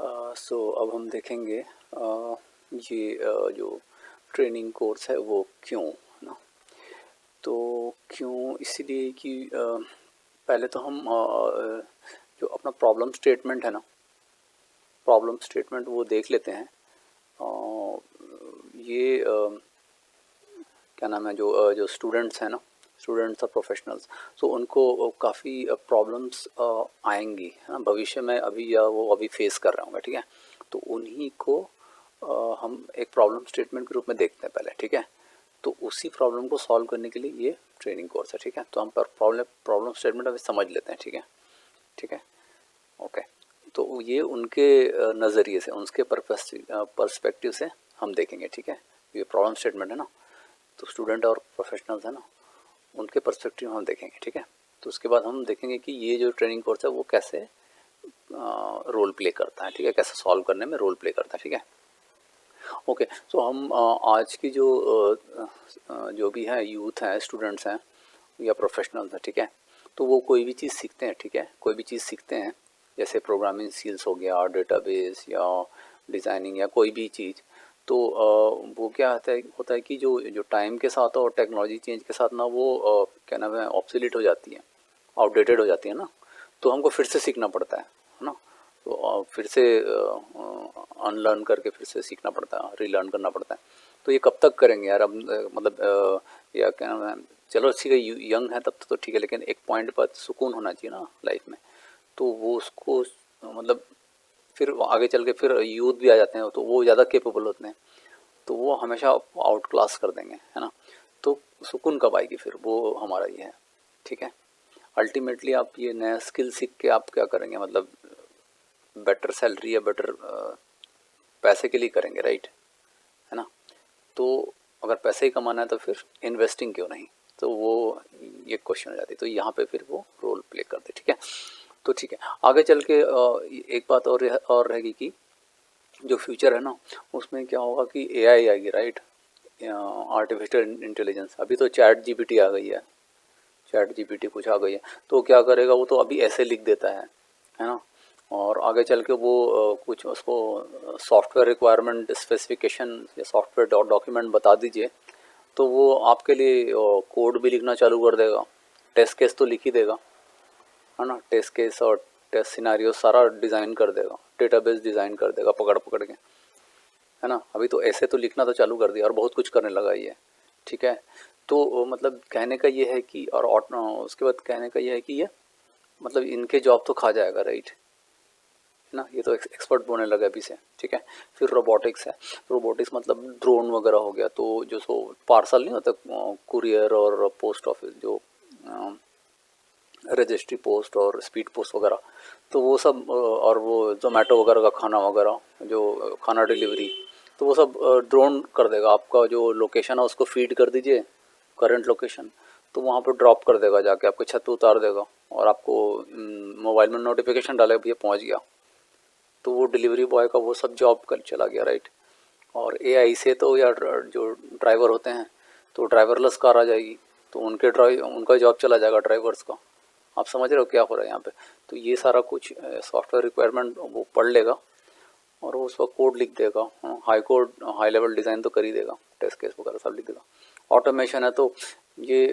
अब हम देखेंगे ये जो ट्रेनिंग कोर्स है वो क्यों, है ना। तो क्यों इसलिए कि पहले तो हम जो अपना प्रॉब्लम स्टेटमेंट है ना, प्रॉब्लम स्टेटमेंट वो देख लेते हैं। ये क्या नाम है, जो स्टूडेंट्स हैं ना, स्टूडेंट्स और प्रोफेशनल्स, तो उनको काफ़ी प्रॉब्लम्स आएंगी, है ना, भविष्य में, अभी या वो अभी फेस कर रहे होंगे, ठीक है। तो उन्हीं को हम एक प्रॉब्लम स्टेटमेंट के रूप में देखते हैं पहले, ठीक है। तो उसी प्रॉब्लम को सॉल्व करने के लिए ये ट्रेनिंग कोर्स है, ठीक है। तो हम प्रॉब्लम स्टेटमेंट अभी समझ लेते हैं, ठीक है, ठीक है, ओके। तो ये उनके नज़रिए से, उनके पर्सपेक्टिव से हम देखेंगे, ठीक है। ये प्रॉब्लम स्टेटमेंट है ना, तो स्टूडेंट और प्रोफेशनल्स है ना, उनके पर्सपेक्टिव हम देखेंगे, ठीक है। तो उसके बाद हम देखेंगे कि ये जो ट्रेनिंग कोर्स है वो कैसे रोल प्ले करता है, ठीक है, कैसे सॉल्व करने में रोल प्ले करता है, ठीक है, ओके। सो हम आज की जो भी है यूथ है, स्टूडेंट्स हैं या प्रोफेशनल्स हैं, ठीक है, तो वो कोई भी चीज़ सीखते हैं, ठीक है, कोई भी चीज़ सीखते हैं, जैसे प्रोग्रामिंग स्किल्स हो गया, डेटाबेस या डिज़ाइनिंग या कोई भी चीज़, तो वो क्या होता है कि जो टाइम के साथ और टेक्नोलॉजी चेंज के साथ ना, वो क्या नाम है, ऑब्सोलीट हो जाती है, आउटडेटेड हो जाती है ना। तो हमको फिर से सीखना पड़ता है ना। तो फिर से अनलर्न करके फिर से सीखना पड़ता है, रीलर्न करना पड़ता है। तो ये कब तक करेंगे यार, अब मतलब या क्या नाम है, चलो ठीक है, यंग है तब तो ठीक है, लेकिन एक पॉइंट पर सुकून होना चाहिए ना लाइफ में। तो वो उसको मतलब फिर आगे चल के फिर यूथ भी आ जाते हैं, तो वो ज़्यादा केपेबल होते हैं, तो वो हमेशा आउट क्लास कर देंगे, है ना। तो सुकून कब आएगी, फिर वो हमारा ये है, ठीक है। अल्टीमेटली आप ये नया स्किल सीख के आप क्या करेंगे, मतलब बेटर सैलरी या बेटर पैसे के लिए करेंगे, राइट, है ना। तो अगर पैसे ही कमाना है तो फिर इन्वेस्टिंग क्यों नहीं, तो वो ये क्वेश्चन हो जाती है। तो यहाँ पे फिर वो रोल प्ले करते, ठीक है। तो ठीक है, आगे चल के एक बात और रहेगी कि जो फ्यूचर है ना, उसमें क्या होगा कि एआई आएगी, राइट, आर्टिफिशियल इंटेलिजेंस। अभी तो चैट जीपीटी आ गई है, चैट जीपीटी कुछ आ गई है, तो क्या करेगा वो, तो अभी ऐसे लिख देता है ना। और आगे चल के वो कुछ उसको सॉफ्टवेयर रिक्वायरमेंट स्पेसिफिकेशन या सॉफ्टवेयर डॉक्यूमेंट बता दीजिए, तो वो आपके लिए कोड भी लिखना चालू कर देगा, टेस्ट केस तो लिख ही देगा, है ना, टेस्ट केस और टेस्ट सिनारियो सारा डिज़ाइन कर देगा, डेटाबेस डिज़ाइन कर देगा पकड़ पकड़ के, है ना। अभी तो ऐसे तो लिखना तो चालू कर दिया और बहुत कुछ करने लगा ये, ठीक है। तो मतलब कहने का ये है कि, और उसके बाद कहने का ये है कि ये मतलब इनके जॉब तो खा जाएगा, राइट, है ना, ये तो एक्सपर्ट बोलने लगा अभी से, ठीक है। फिर रोबोटिक्स है, रोबोटिक्स मतलब ड्रोन वगैरह हो गया, तो जो सो पार्सल नहीं होता, कुरियर और पोस्ट ऑफिस, जो रजिस्ट्री पोस्ट और स्पीड पोस्ट वगैरह, तो वो सब और वो जोमेटो वगैरह का खाना वगैरह, जो खाना डिलीवरी, तो वो सब ड्रोन कर देगा। आपका जो लोकेशन है उसको फीड कर दीजिए, करंट लोकेशन, तो वहाँ पर ड्रॉप कर देगा, जाके आपके छत पे उतार देगा, और आपको मोबाइल में नोटिफिकेशन डालेगा भैया पहुँच गया। तो वो डिलीवरी बॉय का वो सब जॉब कर चला गया, राइट। और एआई से तो यार जो ड्राइवर होते हैं, तो ड्राइवरलेस कार आ जाएगी, तो उनका जॉब चला जाएगा ड्राइवर्स का। आप समझ रहे हो क्या हो रहा है यहाँ पे। तो ये सारा कुछ सॉफ्टवेयर रिक्वायरमेंट वो पढ़ लेगा और वो उसका कोड लिख देगा, हाई लेवल डिज़ाइन तो कर ही देगा, टेस्ट केस वगैरह सब लिख देगा। ऑटोमेशन है, तो ये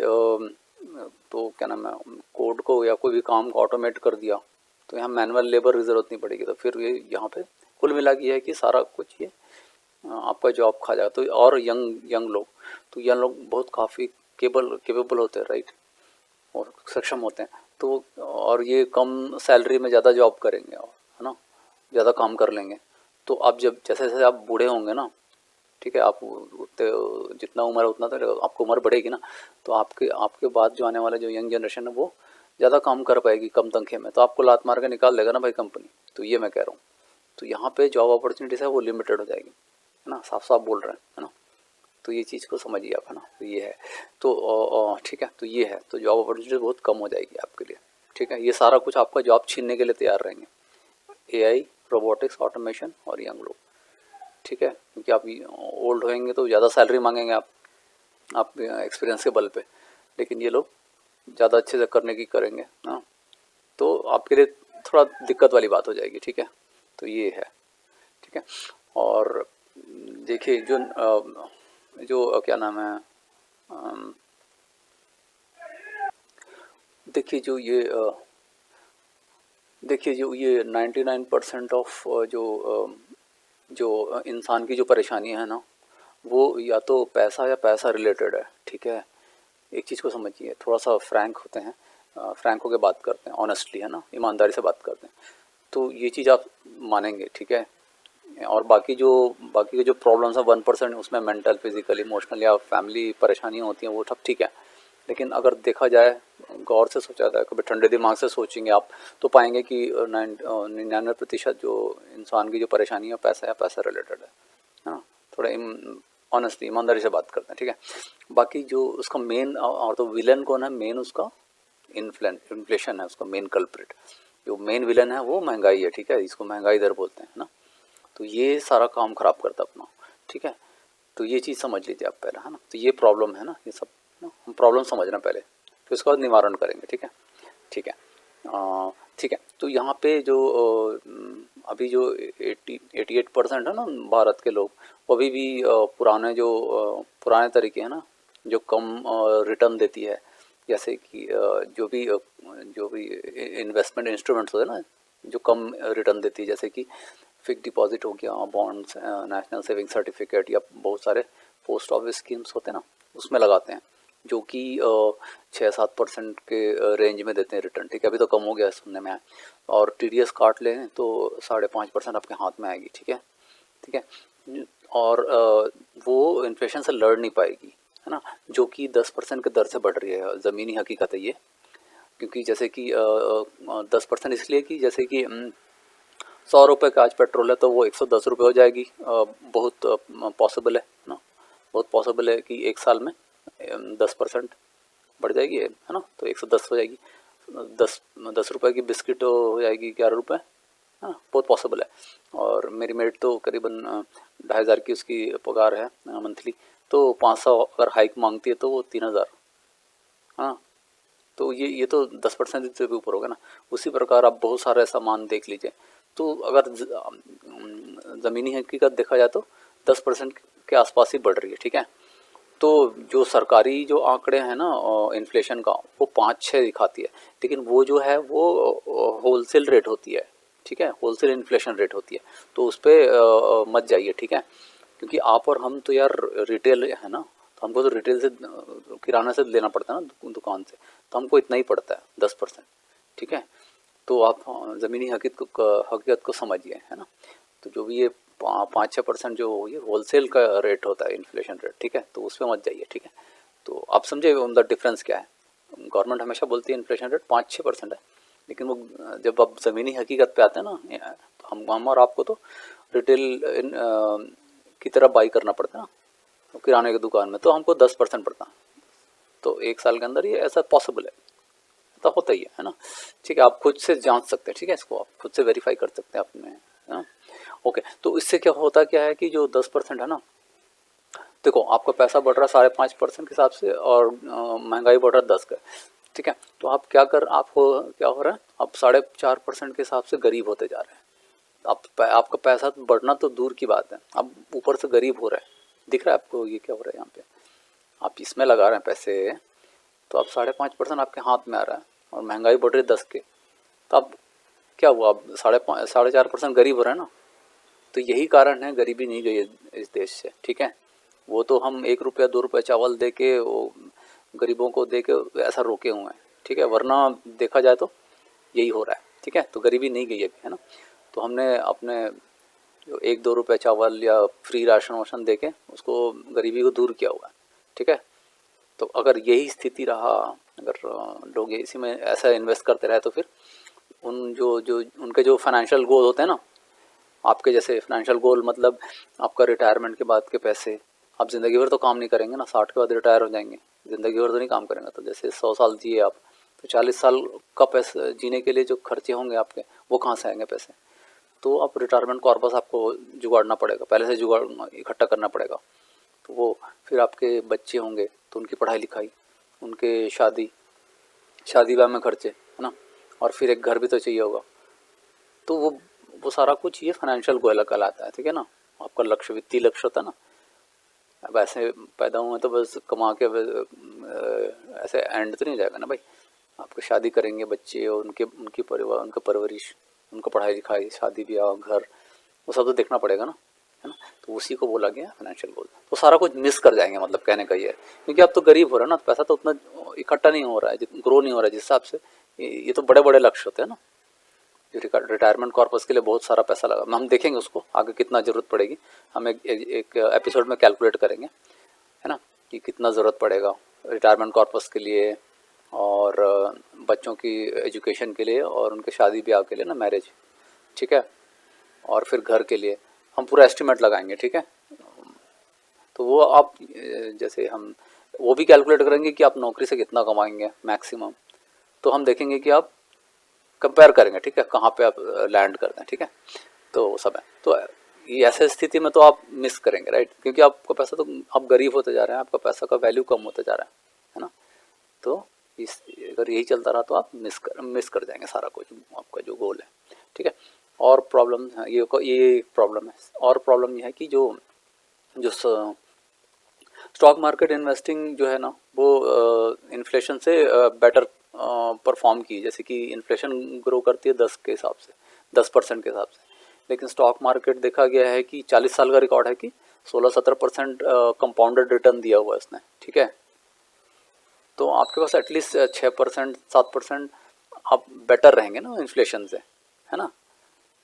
तो क्या नाम है, कोड को या कोई भी काम को ऑटोमेट कर दिया, तो यहाँ मैनुअल लेबर की ज़रूरत नहीं पड़ेगी। तो फिर ये यहाँ पे कुल मिला के है कि सारा कुछ ये आपका जॉब खा जाएगा। तो और यंग लोग, तो यंग लोग बहुत काफ़ी केपेबल होते हैं, राइट, और सक्षम होते हैं। तो और ये कम सैलरी में ज़्यादा जॉब करेंगे, और है ना, ज़्यादा काम कर लेंगे। तो आप जब जैसे जैसे आप बूढ़े होंगे ना, ठीक है, आप उतने जितना उम्र है उतना तो आपको उम्र बढ़ेगी ना, तो आपके आपके बाद जो आने वाला जो यंग जनरेशन है वो ज़्यादा काम कर पाएगी कम तनख्वाह में, तो आपको लात मार के निकाल देगा ना भाई कंपनी। तो ये मैं कह रहा हूँ, तो यहाँ पे जॉब अपॉर्चुनिटीज़ है वो लिमिटेड हो जाएगी, है ना, साफ साफ बोल रहे हैं, है ना। तो ये चीज़ को समझिए आप, है ना। तो ये है, तो ठीक है, तो ये है, तो जॉब अपॉर्चुनिटी बहुत कम हो जाएगी आपके लिए, ठीक है। ये सारा कुछ आपका जॉब छीनने के लिए तैयार रहेंगे, एआई, रोबोटिक्स, ऑटोमेशन और यंग लोग, ठीक है। क्योंकि आप ओल्ड होएंगे तो ज़्यादा सैलरी मांगेंगे आप एक्सपीरियंस के बल पे, लेकिन ये लोग ज़्यादा अच्छे से करने की करेंगे ना, तो आपके लिए थोड़ा दिक्कत वाली बात हो जाएगी, ठीक है। तो ये है, ठीक है। और देखिए जो क्या नाम है, देखिए जो ये 99% ऑफ जो इंसान की जो परेशानी है ना, वो या तो पैसा या पैसा रिलेटेड है, ठीक है। एक चीज़ को समझिए, थोड़ा सा फ्रैंक होते हैं, फ्रैंक होकर बात करते हैं, ऑनेस्टली, है ना, ईमानदारी से बात करते हैं, तो ये चीज़ आप मानेंगे, ठीक है। और बाकी के जो प्रॉब्लम्स हैं 1% उसमें मेंटल, फिजिकल, इमोशनल या फैमिली परेशानियाँ होती हैं, वो सब ठीक है। लेकिन अगर देखा जाए, गौर से सोचा जाए, कभी ठंडे दिमाग से सोचेंगे आप, तो पाएंगे कि 99% जो इंसान की जो परेशानी है पैसा या पैसा रिलेटेड है ना। थोड़ा ऑनेस्टली, ईमानदारी से बात करते हैं, ठीक है। बाकी जो उसका मेन, और तो विलन कौन है, मेन उसका इन्फ्लेशन है, उसका मेन कल्प्रिट। जो मेन विलन है वो महंगाई है, ठीक है, इसको महंगाई दर बोलते हैं ना। तो ये सारा काम खराब करता अपना, ठीक है। तो ये चीज़ समझ लीजिए आप पहले, है ना। तो ये प्रॉब्लम है ना, ये सब ना, हम प्रॉब्लम समझना पहले, फिर उसका बाद निवारण करेंगे, ठीक है। ठीक है, ठीक है। तो यहाँ पे जो अभी जो 88% है ना भारत के लोग, वो अभी भी पुराने तरीके हैं ना, जो कम रिटर्न देती है, जैसे कि जो भी इन्वेस्टमेंट इंस्ट्रूमेंट्स होते हैं ना, जो कम रिटर्न देती है, जैसे कि फिक्स डिपॉजिट हो गया, बॉन्ड्स, नेशनल सेविंग सर्टिफिकेट, या बहुत सारे पोस्ट ऑफिस स्कीम्स होते हैं ना, उसमें लगाते हैं, जो कि 6-7% के रेंज में देते हैं रिटर्न, ठीक है। अभी तो कम हो गया सुनने में आया। और TDS काट लें तो 5.5% आपके हाथ में आएगी, ठीक है, ठीक है। और वो इन्फ्लेशन से लड़ नहीं पाएगी, है ना, जो कि 10% के दर से बढ़ रही है, ज़मीनी हकीकत है ये। क्योंकि जैसे कि 10% इसलिए कि जैसे कि 100 रुपये का आज पेट्रोल है, तो वो 110 रुपये हो जाएगी, बहुत पॉसिबल है ना, बहुत पॉसिबल है कि एक साल में 10% बढ़ जाएगी, है ना, तो 110 हो जाएगी। 10 रुपये की बिस्किट हो जाएगी 11 रुपये, है ना, बहुत पॉसिबल है। और मेरी मेट तो करीबन 2,500 की उसकी पगार है मंथली, तो 500 अगर हाइक मांगती है तो वो 3,000, हाँ। तो ये तो 10% से भी ऊपर होगा ना। उसी प्रकार आप बहुत सारे सामान देख लीजिए, तो अगर ज़मीनी हकीकत देखा जाए तो 10% के आसपास ही बढ़ रही है, ठीक है। तो जो सरकारी जो आंकड़े हैं ना इन्फ्लेशन का, वो 5-6 दिखाती है, लेकिन वो जो है वो होलसेल रेट होती है, ठीक है, होलसेल इन्फ्लेशन रेट होती है। तो उस पर मत जाइए, ठीक है, क्योंकि आप और हम तो यार रिटेल है ना, तो हमको तो रिटेल से किराना से लेना पड़ता है ना, दुकान से, तो हमको इतना ही पड़ता है 10%, ठीक है। तो आप ज़मीनी हकीकत को समझिए, है ना। तो जो भी ये 5-6% जो ये होलसेल का रेट होता है, इन्फ्लेशन रेट, ठीक है, तो उस पर मत जाइए, ठीक है। तो आप समझे उनका डिफरेंस क्या है। गवर्नमेंट हमेशा बोलती है इन्फ्लेशन रेट 5-6% है, लेकिन वो जब आप ज़मीनी हकीकत पे आते हैं ना, तो हम और आपको तो रिटेल की तरफ बाई करना पड़ता है ना, तो किराने की दुकान में तो हमको 10% पड़ता है। तो एक साल के अंदर ये ऐसा पॉसिबल है, तो होता ही है ना। ठीक है, आप खुद से जांच सकते हैं, ठीक है, इसको आप खुद से वेरीफाई कर सकते हैं अपने, है ना। ओके, तो इससे क्या होता क्या है कि जो 10% है ना, देखो आपका पैसा बढ़ रहा है 5.5% के हिसाब से, और महंगाई बढ़ रहा है 10 का, ठीक है। तो आप क्या हो रहा है, आप 4.5% के हिसाब से गरीब होते जा रहे हैं। आपका पैसा बढ़ना तो दूर की बात है, आप ऊपर से गरीब हो रहे हैं। दिख रहा है आपको ये क्या हो रहा है यहाँ पे, आप इसमें लगा रहे हैं पैसे, तो आप 5.5% आपके हाथ में आ रहा है, और महंगाई बढ़ रही है 10 के, तो अब क्या हुआ, अब 4.5% गरीब हो रहे हैं ना। तो यही कारण है गरीबी नहीं गई है इस देश से, ठीक है। वो तो हम 1 रुपया 2 रुपया चावल दे के वो गरीबों को दे के ऐसा रोके हुए हैं, ठीक है, वरना देखा जाए तो यही हो रहा है, ठीक है। तो गरीबी नहीं गई अभी, है ना। तो हमने अपने जो 1-2 रुपये चावल या फ्री राशन वाशन दे के उसको गरीबी को दूर किया हुआ है, ठीक है। तो अगर यही स्थिति रहा, अगर लोग इसी में ऐसा इन्वेस्ट करते रहे, तो फिर उन जो जो उनके जो फाइनेंशियल गोल होते हैं ना, आपके जैसे फाइनेंशियल गोल मतलब आपका रिटायरमेंट के बाद के पैसे, आप ज़िंदगी भर तो काम नहीं करेंगे ना, 60 के बाद रिटायर हो जाएंगे, ज़िंदगी भर तो नहीं काम करेंगे। तो जैसे 100 साल जिए आप, तो 40 साल का पैसे जीने के लिए जो खर्चे होंगे आपके, वो कहाँ से आएंगे पैसे। तो आप रिटायरमेंट कॉर्पस आपको जुगाड़ना पड़ेगा, पहले से जुगाड़ इकट्ठा करना पड़ेगा। तो वो फिर आपके बच्चे होंगे तो उनकी पढ़ाई लिखाई, उनके शादी ब्याह में खर्चे, है ना, और फिर एक घर भी तो चाहिए होगा। तो वो वो सारा कुछ ये फाइनेंशियल गोल कहलाता है, ठीक है ना। आपका लक्ष्य वित्तीय लक्ष्य होता है ना। अब ऐसे पैदा हुए तो बस कमा के ऐसे एंड तो नहीं जाएगा ना भाई। आपको शादी करेंगे, बच्चे और उनकी परिवार, उनका परवरिश, उनका पढ़ाई लिखाई, शादी ब्याह, घर, वो सब तो देखना पड़ेगा ना, है ना। तो उसी को बोला गया फाइनेंशियल गोल। तो सारा कुछ मिस कर जाएंगे, मतलब कहने का ये है, क्योंकि आप तो गरीब हो रहे हैं ना, पैसा तो उतना इकट्ठा नहीं हो रहा है, ग्रो नहीं हो रहा है जिस हिसाब से। ये तो बड़े बड़े लक्ष्य होते हैं ना। रिटायरमेंट कॉर्पस के लिए बहुत सारा पैसा लगा, हम देखेंगे उसको आगे कितना ज़रूरत पड़ेगी। हम एक एपिसोड में कैलकुलेट करेंगे, है ना, कि कितना ज़रूरत पड़ेगा रिटायरमेंट कॉर्पस के लिए, और बच्चों की एजुकेशन के लिए, और उनके शादी ब्याह के लिए ना, मैरिज, ठीक है, और फिर घर के लिए हम पूरा एस्टिमेट लगाएंगे, ठीक है। तो वो आप जैसे हम वो भी कैलकुलेट करेंगे कि आप नौकरी से कितना कमाएंगे मैक्सिमम। तो हम देखेंगे कि आप कंपेयर करेंगे, ठीक है, कहाँ पे आप लैंड करते हैं, ठीक है। तो वो सब है। तो ये ऐसे स्थिति में तो आप मिस करेंगे, राइट, क्योंकि आपका पैसा तो, आप गरीब होते जा रहे हैं, आपका पैसा का वैल्यू कम होता जा रहा है ना। तो इस अगर यही चलता रहा तो आप मिस कर जाएंगे सारा कुछ, आपका जो गोल है, ठीक है। और प्रॉब्लम है ये एक प्रॉब्लम है। और प्रॉब्लम ये है कि जो स्टॉक मार्केट इन्वेस्टिंग जो है ना, वो इन्फ्लेशन से बेटर परफॉर्म की, जैसे कि इन्फ्लेशन ग्रो करती है 10% के हिसाब से। लेकिन स्टॉक मार्केट देखा गया है कि 40 साल का रिकॉर्ड है कि 16-17% कंपाउंडेड रिटर्न दिया हुआ है इसने, ठीक है। तो आपके पास एटलीस्ट 6% 7% आप बेटर रहेंगे ना इन्फ्लेशन से, है ना।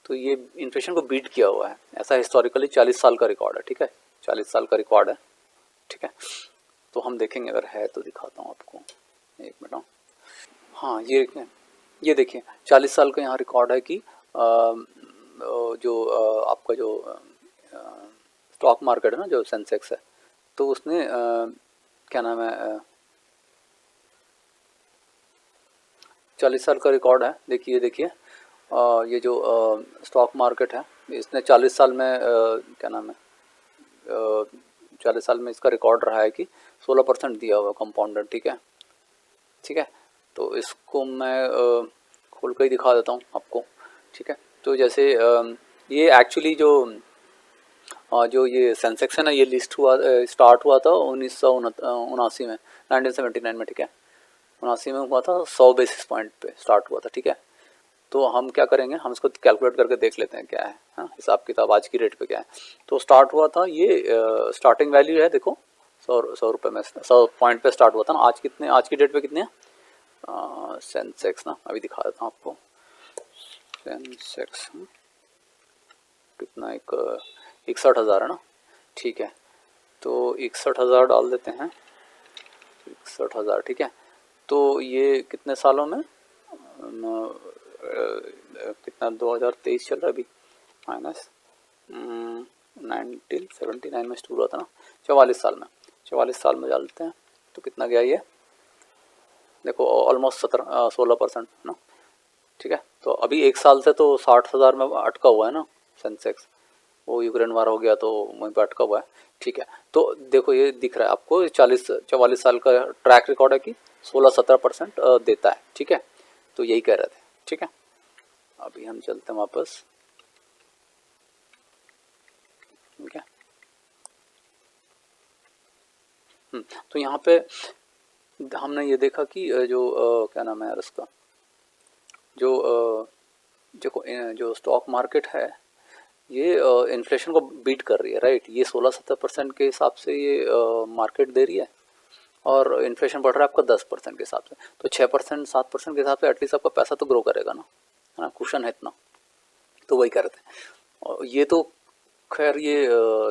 तो ये इन्फ्लेशन को बीट किया हुआ है, ऐसा हिस्टोरिकली 40 साल का रिकॉर्ड है, ठीक है, 40 साल का रिकॉर्ड है, ठीक है। तो हम देखेंगे, अगर है तो दिखाता हूँ आपको, एक मिनट। हाँ, ये देखिए 40 साल का यहाँ रिकॉर्ड है कि जो आपका जो स्टॉक मार्केट है ना, जो सेंसेक्स है, तो उसने क्या नाम है, 40 साल का रिकॉर्ड है। देखिए ये जो स्टॉक मार्केट है, इसने 40 साल में क्या नाम है, 40 साल में इसका रिकॉर्ड रहा है कि 16% दिया हुआ कंपाउंडर, ठीक है, ठीक है। तो इसको मैं खोल कर ही दिखा देता हूँ आपको, ठीक है। तो जैसे ये एक्चुअली जो ये सेंसेक्स है ना, ये स्टार्ट हुआ था 1979 में, 1979 में, ठीक है, 79 में हुआ था, 100 बेसिस पॉइंट पे स्टार्ट हुआ था, ठीक है। तो हम क्या करेंगे, हम इसको कैलकुलेट करके देख लेते हैं क्या है, हाँ, हिसाब किताब आज की रेट पे क्या है। तो स्टार्ट हुआ था, ये स्टार्टिंग वैल्यू है, देखो 100 रुपये में, 100 पॉइंट पे स्टार्ट हुआ था ना। आज की डेट पे कितने हैं सेंसेक्स ना, अभी दिखा देता हूँ आपको। सेंसेक्स कितना, 61,000 है ना, ठीक है। तो 61,000 डाल देते हैं, 61,000, ठीक है। तो ये कितने सालों में कितना, 2023 चल रहा है अभी, माइनस 1979 में शुरू हुआ था ना, 44 साल में, 44 साल में डालते हैं तो कितना गया ये, देखो ऑलमोस्ट 16% ना, ठीक है। तो अभी एक साल से तो 60,000 में अटका हुआ है ना सेंसेक्स, वो यूक्रेन वार हो गया तो वहीं पर अटका हुआ है, ठीक है। तो देखो ये दिख रहा है आपको, 44 साल का ट्रैक रिकॉर्ड है कि 16-17% देता है, ठीक है। तो यही कह रहे थे, ठीक है। अभी हम चलते हैं वापस, ठीक है। तो यहाँ पे हमने ये देखा कि जो क्या नाम है यार उसका, जो स्टॉक मार्केट है, ये इन्फ्लेशन को बीट कर रही है, राइट। ये 16-17% के हिसाब से ये मार्केट दे रही है, और इन्फ्लेशन बढ़ रहा है आपका 10% के हिसाब से। तो 6% 7% के हिसाब से एटलीस्ट आपका पैसा तो ग्रो करेगा ना, है ना, कुशन है इतना। तो वही कह रहे थे। और ये तो खैर ये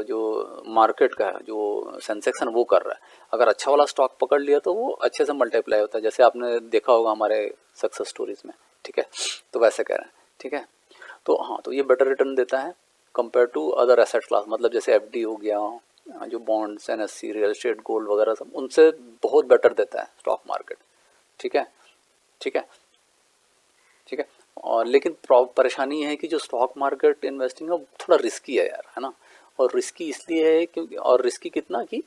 जो मार्केट का है, जो सेंसेक्स है वो कर रहा है। अगर अच्छा वाला स्टॉक पकड़ लिया तो वो अच्छे से मल्टीप्लाई होता है, जैसे आपने देखा होगा हमारे सक्सेस स्टोरीज में, ठीक है। तो वैसे कह रहे हैं, ठीक है। तो हाँ, तो ये बेटर रिटर्न देता है compare to other asset class, मतलब जैसे एफडी हो गया, जो bonds, NSC, real estate, gold वगैरह, सब उनसे बहुत बेटर देता है स्टॉक मार्केट, ठीक है, ठीक है, ठीक है। और लेकिन परेशानी ये है कि जो स्टॉक मार्केट इन्वेस्टिंग है वो थोड़ा रिस्की है यार, है ना। और रिस्की इसलिए है क्योंकि, और रिस्की कितना कि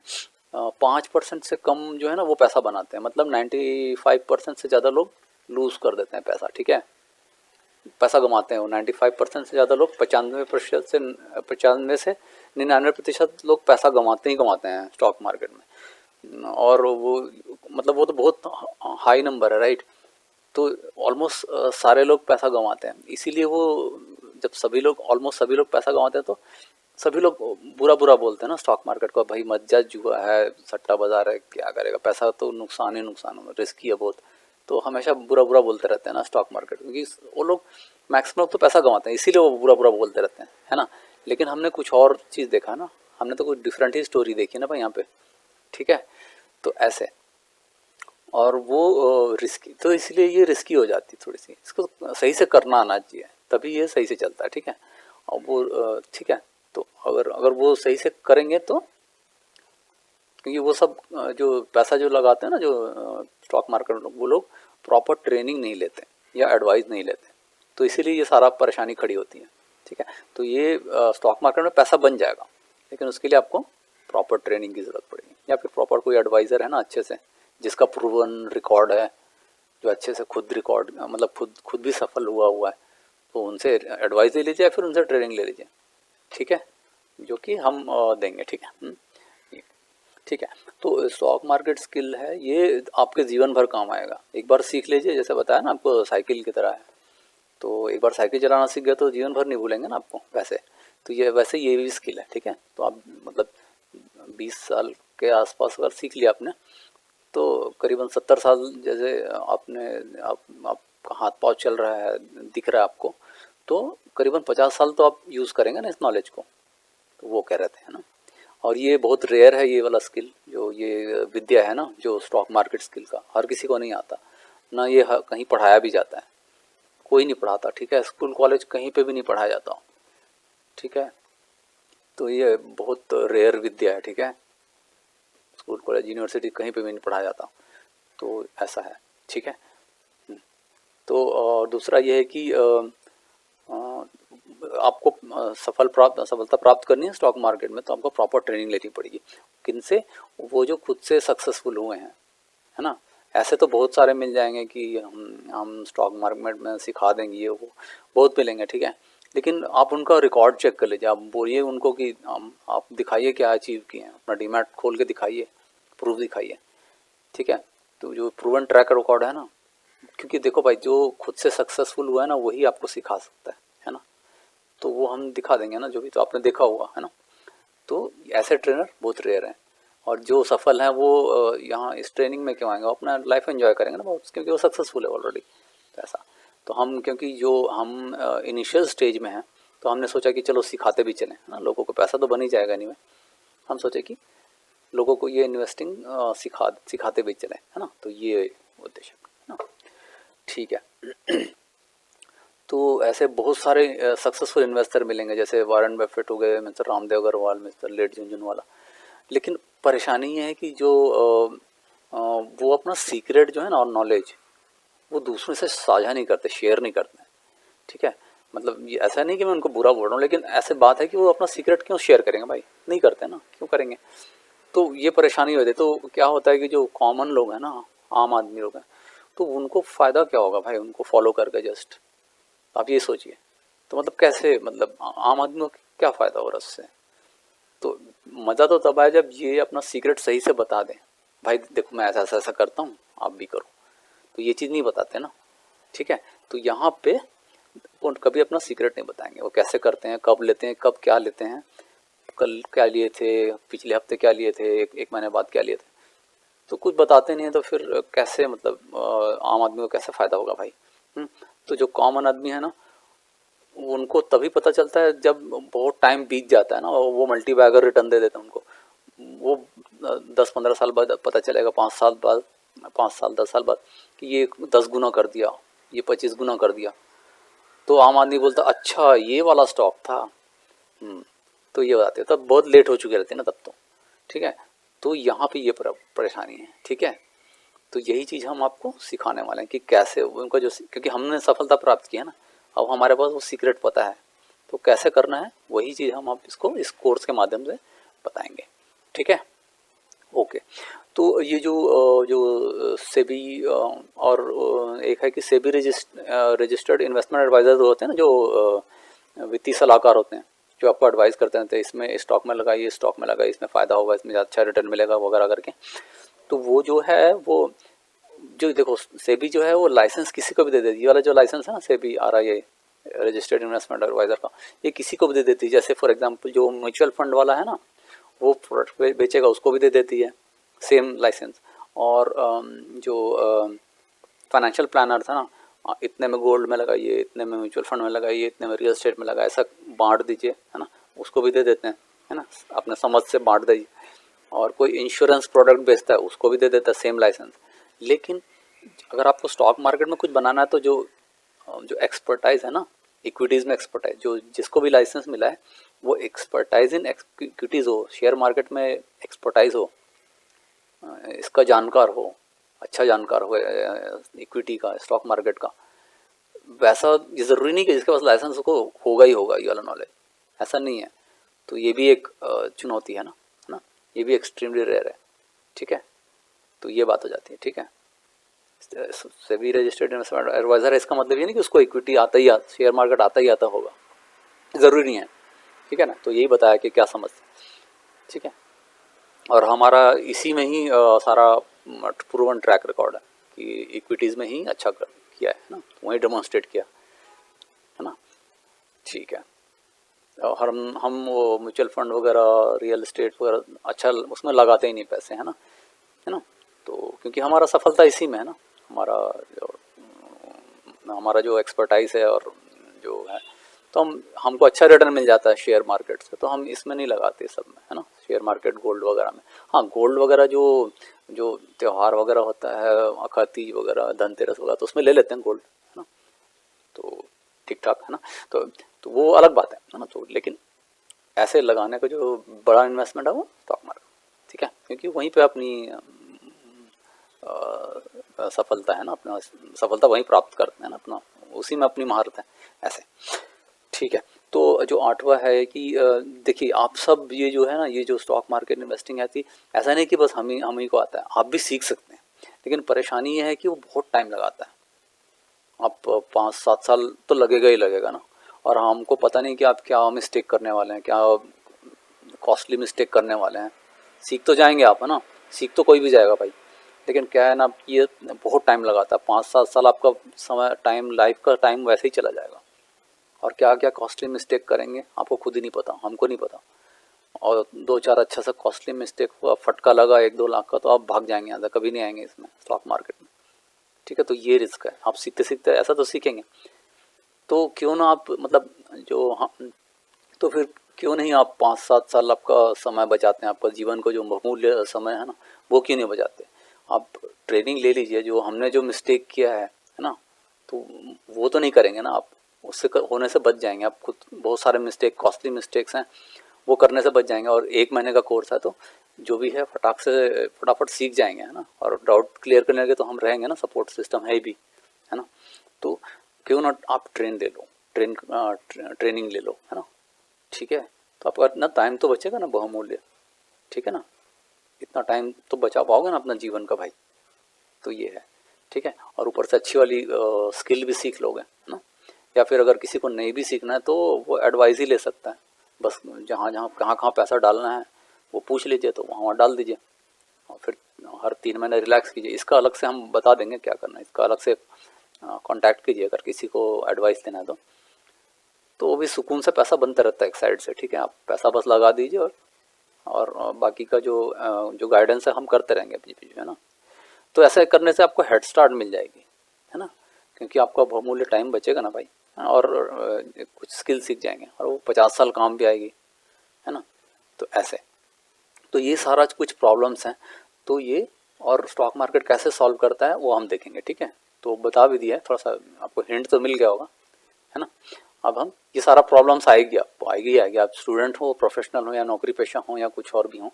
5% से कम जो है ना वो पैसा बनाते हैं, मतलब 95% से ज़्यादा लोग लूज़ कर देते हैं पैसा, ठीक है। पैसा कमाते हैं। वो 95% से ज़्यादा लोग 95 से 99% लोग पैसा कमाते ही कमाते हैं स्टॉक मार्केट में। और वो मतलब वो तो बहुत हाई नंबर है, राइट। तो ऑलमोस्ट सारे लोग पैसा कमाते हैं, इसीलिए वो जब सभी लोग ऑलमोस्ट सभी लोग पैसा कमाते हैं तो सभी लोग बुरा बुरा बोलते हैं ना स्टॉक मार्केट को, भाई मत जा, जुआ है, सट्टा बाजार है, क्या करेगा, पैसा तो नुकसान ही नुकसान है, रिस्की है बहुत। तो हमेशा बुरा बुरा बोलते रहते हैं ना स्टॉक मार्केट, क्योंकि वो लोग मैक्सिमम लोग तो पैसा कमाते हैं, इसीलिए वो बुरा बुरा बोलते रहते हैं, है ना। लेकिन हमने कुछ और चीज़ देखा ना, हमने तो कुछ डिफरेंट ही स्टोरी देखी ना भाई यहाँ पे, ठीक है। तो ऐसे, और वो रिस्की, तो इसलिए ये रिस्की हो जाती थोड़ी सी, इसको सही से करना आना चाहिए, तभी ये सही से चलता है, ठीक है। और वो ठीक है, तो अगर अगर वो सही से करेंगे तो, क्योंकि वो सब जो पैसा जो लगाते हैं ना, जो स्टॉक मार्केट में, वो लोग प्रॉपर ट्रेनिंग नहीं लेते या एडवाइस नहीं लेते, तो इसीलिए ये सारा परेशानी खड़ी होती है, ठीक है। तो ये स्टॉक मार्केट में पैसा बन जाएगा, लेकिन उसके लिए आपको प्रॉपर ट्रेनिंग की ज़रूरत पड़ेगी, या फिर प्रॉपर कोई एडवाइज़र है ना अच्छे से, जिसका प्रूवन रिकॉर्ड है, जो अच्छे से खुद रिकॉर्ड मतलब खुद भी सफल हुआ है, तो उनसे एडवाइस ले लीजिए या फिर उनसे ट्रेनिंग ले लीजिए, ठीक है, जो कि हम देंगे, ठीक है। ठीक है। तो स्टॉक मार्केट स्किल है, ये आपके जीवन भर काम आएगा, एक बार सीख लीजिए, जैसे बताया ना आपको साइकिल की तरह है, तो एक बार साइकिल चलाना सीख गया तो जीवन भर नहीं भूलेंगे ना आपको, वैसे तो ये वैसे ये भी स्किल है, ठीक है। तो आप मतलब 20 साल के आसपास अगर सीख लिया आपने, तो करीबन 70 साल जैसे आपने आपका हाथ पाँव चल रहा है, दिख रहा है आपको, तो करीबन 50 साल तो आप यूज़ करेंगे ना इस नॉलेज को, तो वो कह रहे थे, है ना। और ये बहुत रेयर है, ये वाला स्किल, जो ये विद्या है ना, जो स्टॉक मार्केट स्किल का, हर किसी को नहीं आता ना, ये कहीं पढ़ाया भी जाता है, कोई नहीं पढ़ाता, ठीक है। स्कूल कॉलेज कहीं पे भी नहीं पढ़ाया जाता, ठीक है। तो ये बहुत रेयर विद्या है, ठीक है। स्कूल कॉलेज यूनिवर्सिटी कहीं पे भी नहीं पढ़ाया जाता, तो ऐसा है, ठीक है। तो दूसरा ये है कि आपको सफलता प्राप्त करनी है स्टॉक मार्केट में, तो आपको प्रॉपर ट्रेनिंग लेनी पड़ेगी। किनसे? वो जो खुद से सक्सेसफुल हुए हैं, है ना। ऐसे तो बहुत सारे मिल जाएंगे कि हम स्टॉक मार्केट में सिखा देंगे, ये वो बहुत मिलेंगे, ठीक है। लेकिन आप उनका रिकॉर्ड चेक कर लीजिए, आप बोलिए उनको कि आप दिखाइए क्या अचीव किए हैं, अपना डीमैट खोल के दिखाइए, प्रूफ दिखाइए, ठीक है। तो जो प्रूवन ट्रैक रिकॉर्ड है ना, क्योंकि देखो भाई, जो खुद से सक्सेसफुल हुआ है ना, वही आपको सिखा सकता है ना। तो वो हम दिखा देंगे ना, जो भी तो आपने देखा हुआ है ना। तो ऐसे ट्रेनर बहुत रेयर हैं, और जो सफल हैं वो यहाँ इस ट्रेनिंग में क्यों आएंगे, वो अपना लाइफ एंजॉय करेंगे ना बहुत, क्योंकि वो सक्सेसफुल है ऑलरेडी, तो ऐसा। तो हम, क्योंकि जो हम इनिशियल स्टेज में हैं, तो हमने सोचा कि चलो सिखाते भी चलें, है ना, लोगों को पैसा तो बन ही जाएगा नहीं में, हम सोचे कि लोगों को ये इन्वेस्टिंग सिखाते भी चलें, है ना। तो ये उद्देश्य है ना, ठीक है। तो ऐसे बहुत सारे सक्सेसफुल इन्वेस्टर मिलेंगे, जैसे वारेन बफेट हो गए, mister Ramdev Agrawal, mister late Jhunjhunwala. लेकिन परेशानी ये है कि जो वो अपना सीक्रेट जो है ना, और नॉलेज, वो दूसरों से साझा नहीं करते, शेयर नहीं करते, ठीक है। मतलब ये ऐसा नहीं कि मैं उनको बुरा बोल रहा हूँ, लेकिन ऐसे बात है कि वो अपना सीक्रेट क्यों शेयर करेंगे भाई, नहीं करते ना, क्यों करेंगे। तो ये परेशानी होती है। तो क्या होता है कि जो कॉमन लोग हैं ना, आम आदमी लोग हैं, तो उनको फ़ायदा क्या होगा भाई, उनको फॉलो करके जस्ट, आप ये सोचिए। तो मतलब कैसे, मतलब आम आदमी को क्या फ़ायदा हो रहा है उससे। तो मज़ा तो तब आए जब ये अपना सीक्रेट सही से बता दें, भाई देखो मैं ऐसा ऐसा ऐसा करता हूँ, आप भी करो। तो ये चीज़ नहीं बताते ना, ठीक है। तो यहाँ पे वो कभी अपना सीक्रेट नहीं बताएंगे, वो कैसे करते हैं, कब लेते हैं, कब क्या लेते हैं, कल क्या लिए थे, पिछले हफ्ते क्या लिए थे, एक महीने बाद क्या लिए थे, तो कुछ बताते नहीं है। तो फिर कैसे, मतलब आम आदमी को कैसे फ़ायदा होगा भाई। तो जो कॉमन आदमी है ना, उनको तभी पता चलता है जब बहुत टाइम बीत जाता है ना, वो मल्टी बैगर रिटर्न दे देते हैं उनको, वो 10-15 साल बाद पता चलेगा, 5 साल बाद, 5 साल 10 साल बाद, कि ये 10 गुना कर दिया, ये 25 गुना कर दिया। तो आम आदमी बोलता अच्छा ये वाला स्टॉक था। तो ये बताते हैं, तब बहुत लेट हो चुके रहते हैं ना तब तो, ठीक है। तो यहाँ पे ये परेशानी है, ठीक है। तो यही चीज़ हम आपको सिखाने वाले हैं कि कैसे उनका जो, क्योंकि हमने सफलता प्राप्त की है ना, अब हमारे पास वो सीक्रेट पता है, तो कैसे करना है, वही चीज़ हम आप इसको इस कोर्स के माध्यम से बताएंगे, ठीक है। ओके। तो ये जो सेबी और एक है कि सेबी रजिस्टर्ड इन्वेस्टमेंट एडवाइजर होते हैं ना, जो वित्तीय सलाहकार होते हैं, जो आपको एडवाइस करते हैं इसमें स्टॉक में लगाइए, स्टॉक में लगाइए, इसमें फ़ायदा होगा, इसमें अच्छा रिटर्न मिलेगा वगैरह करके। तो वो जो है वो जो देखो सेबी जो है वो लाइसेंस किसी को भी दे देती है। ये वाला जो लाइसेंस है ना SEBI RIA registered investment adviser का, ये किसी को भी दे देती है। जैसे फॉर एग्जांपल जो म्यूचुअल फंड वाला है ना, वो प्रोडक्ट बेचेगा उसको भी दे देती है सेम लाइसेंस। और जो फाइनेंशियल प्लानर था ना, इतने में गोल्ड में लगाइए, इतने में म्यूचुअल फंड में लगाइए, इतने में रियल एस्टेट में लगाइए, ऐसा बांट दीजिए, है ना, उसको भी दे देते हैं, है ना, अपने समझ से बांट दीजिए। और कोई इंश्योरेंस प्रोडक्ट बेचता है उसको भी दे देता है सेम लाइसेंस। लेकिन अगर आपको स्टॉक मार्केट में कुछ बनाना है तो जो जो एक्सपर्टाइज है ना, इक्विटीज़ में एक्सपर्टाइज, जो जिसको भी लाइसेंस मिला है वो एक्सपर्टाइज इन इक्विटीज़ हो, शेयर मार्केट में एक्सपर्टाइज हो, इसका जानकार हो, अच्छा जानकार हो इक्विटी का, स्टॉक मार्केट का। वैसा ये ज़रूरी नहीं कि जिसके पास लाइसेंस को होगा ही होगा ये वाला नॉलेज, ऐसा नहीं है। तो ये भी एक चुनौती है ना, ये भी एक्सट्रीमली रेयर है। ठीक है, तो ये बात हो जाती है। ठीक है, सेबी रजिस्टर्ड इन्वेस्टमेंट एडवाइजर है, इसका मतलब ये नहीं कि उसको इक्विटी आता ही आता, शेयर मार्केट आता ही आता होगा, ज़रूरी नहीं है। ठीक है ना, तो यही बताया कि क्या समझते हैं। ठीक है, और हमारा इसी में ही सारा प्रूवन ट्रैक रिकॉर्ड है कि इक्विटीज़ में ही अच्छा किया है ना, वही डेमोन्स्ट्रेट किया है ना। ठीक है, और हम वो म्यूचुअल फंड वगैरह, रियल एस्टेट वगैरह अच्छा उसमें लगाते ही नहीं पैसे, है ना। तो क्योंकि हमारा सफलता इसी में है ना, हमारा जो एक्सपर्टाइज है और जो है, तो हमको अच्छा रिटर्न मिल जाता है शेयर मार्केट से, तो हम इसमें नहीं लगाते सब में, है ना, शेयर मार्केट गोल्ड वगैरह में। हाँ, गोल्ड वगैरह जो जो त्यौहार वगैरह होता है, अक्षय तीज वगैरह, धनतेरस वगैरह, तो उसमें ले लेते हैं गोल्ड, है ना, तो ठीक ठाक है ना। तो वो अलग बात है ना। तो लेकिन ऐसे लगाने का जो बड़ा इन्वेस्टमेंट है वो स्टॉक मार्केट। ठीक है, क्योंकि वहीं पे अपनी सफलता है ना, अपना सफलता वहीं प्राप्त करते हैं ना, अपना उसी में अपनी महारत है ऐसे। ठीक है, तो जो आठवां है कि देखिए आप सब ये जो है ना, ये जो स्टॉक मार्केट इन्वेस्टिंग है, ऐसा नहीं कि बस हम ही को आता है, आप भी सीख सकते हैं। लेकिन परेशानी ये है कि वो बहुत टाइम लगाता है। आप 5-7 साल तो लगेगा ही लगेगा ना, और हमको पता नहीं कि आप क्या मिस्टेक करने वाले हैं, क्या कॉस्टली मिस्टेक करने वाले हैं। सीख तो जाएंगे आप, है ना, सीख तो कोई भी जाएगा भाई, लेकिन क्या है ना, ये बहुत टाइम लगाता है। 5-7 साल आपका समय, टाइम, लाइफ का टाइम वैसे ही चला जाएगा। और क्या क्या कॉस्टली मिस्टेक करेंगे आपको खुद ही नहीं पता, हमको नहीं पता। और 2-4 अच्छा सा कॉस्टली मिस्टेक हुआ, फटका लगा 1-2 लाख का, तो आप भाग जाएंगे यहाँ से, कभी नहीं आएंगे इसमें स्टॉक मार्केट में। ठीक है, तो ये रिस्क है। आप सीखते सीखते ऐसा तो सीखेंगे, तो क्यों ना आप मतलब जो हम, तो फिर क्यों नहीं आप 5-7 साल आपका समय बचाते हैं, आपका जीवन को जो बहुमूल्य समय है ना, वो क्यों नहीं बचाते। आप ट्रेनिंग ले लीजिए, जो हमने जो मिस्टेक किया है ना, तो वो तो नहीं करेंगे ना आप, उससे होने से बच जाएंगे आप खुद। बहुत सारे मिस्टेक, कॉस्टली मिस्टेक्स हैं, वो करने से बच जाएंगे। और 1 महीने का कोर्स है, तो जो भी है फटाफट सीख जाएंगे, है ना। और डाउट क्लियर करने के तो हम रहेंगे ना, सपोर्ट सिस्टम है भी, है ना। तो क्यों ना आप ट्रेनिंग ले लो, है ना। ठीक है, तो आपका इतना टाइम तो बचेगा ना, बहुमूल्य। ठीक है ना, इतना टाइम तो बचा पाओगे ना अपना जीवन का भाई, तो ये है। ठीक है, और ऊपर से अच्छी वाली स्किल भी सीख लोगे ना। या फिर अगर किसी को नहीं भी सीखना है तो वो एडवाइस ही ले सकता है, बस जहाँ जहाँ कहाँ कहाँ पैसा डालना है वो पूछ लीजिए, तो वहाँ वहाँ डाल दीजिए। और फिर हर 3 महीने रिलैक्स कीजिए। इसका अलग से हम बता देंगे क्या करना है, इसका अलग से कांटेक्ट कीजिए अगर किसी को एडवाइस देना है तो वो भी सुकून से पैसा बनता रहता है एक साइड से। ठीक है, आप पैसा बस लगा दीजिए, और बाकी का जो गाइडेंस है हम करते रहेंगे बीच बीच में, है ना। तो ऐसा करने से आपको हेड स्टार्ट मिल जाएगी, है ना, क्योंकि आपका बहुमूल्य टाइम बचेगा ना भाई, और कुछ स्किल सीख जाएंगे, और वो 50 साल काम भी आएगी, है ना। तो ऐसे, तो ये सारा कुछ प्रॉब्लम्स हैं, तो ये और स्टॉक मार्केट कैसे सॉल्व करता है वो हम देखेंगे। ठीक है, तो बता भी दिया है, थोड़ा सा आपको हिंट तो मिल गया होगा, है ना। अब हम ये सारा प्रॉब्लम्स आएगी, आपको आएगी। आप स्टूडेंट हो, प्रोफेशनल हो, या नौकरी पेशा हो, या कुछ और भी हो,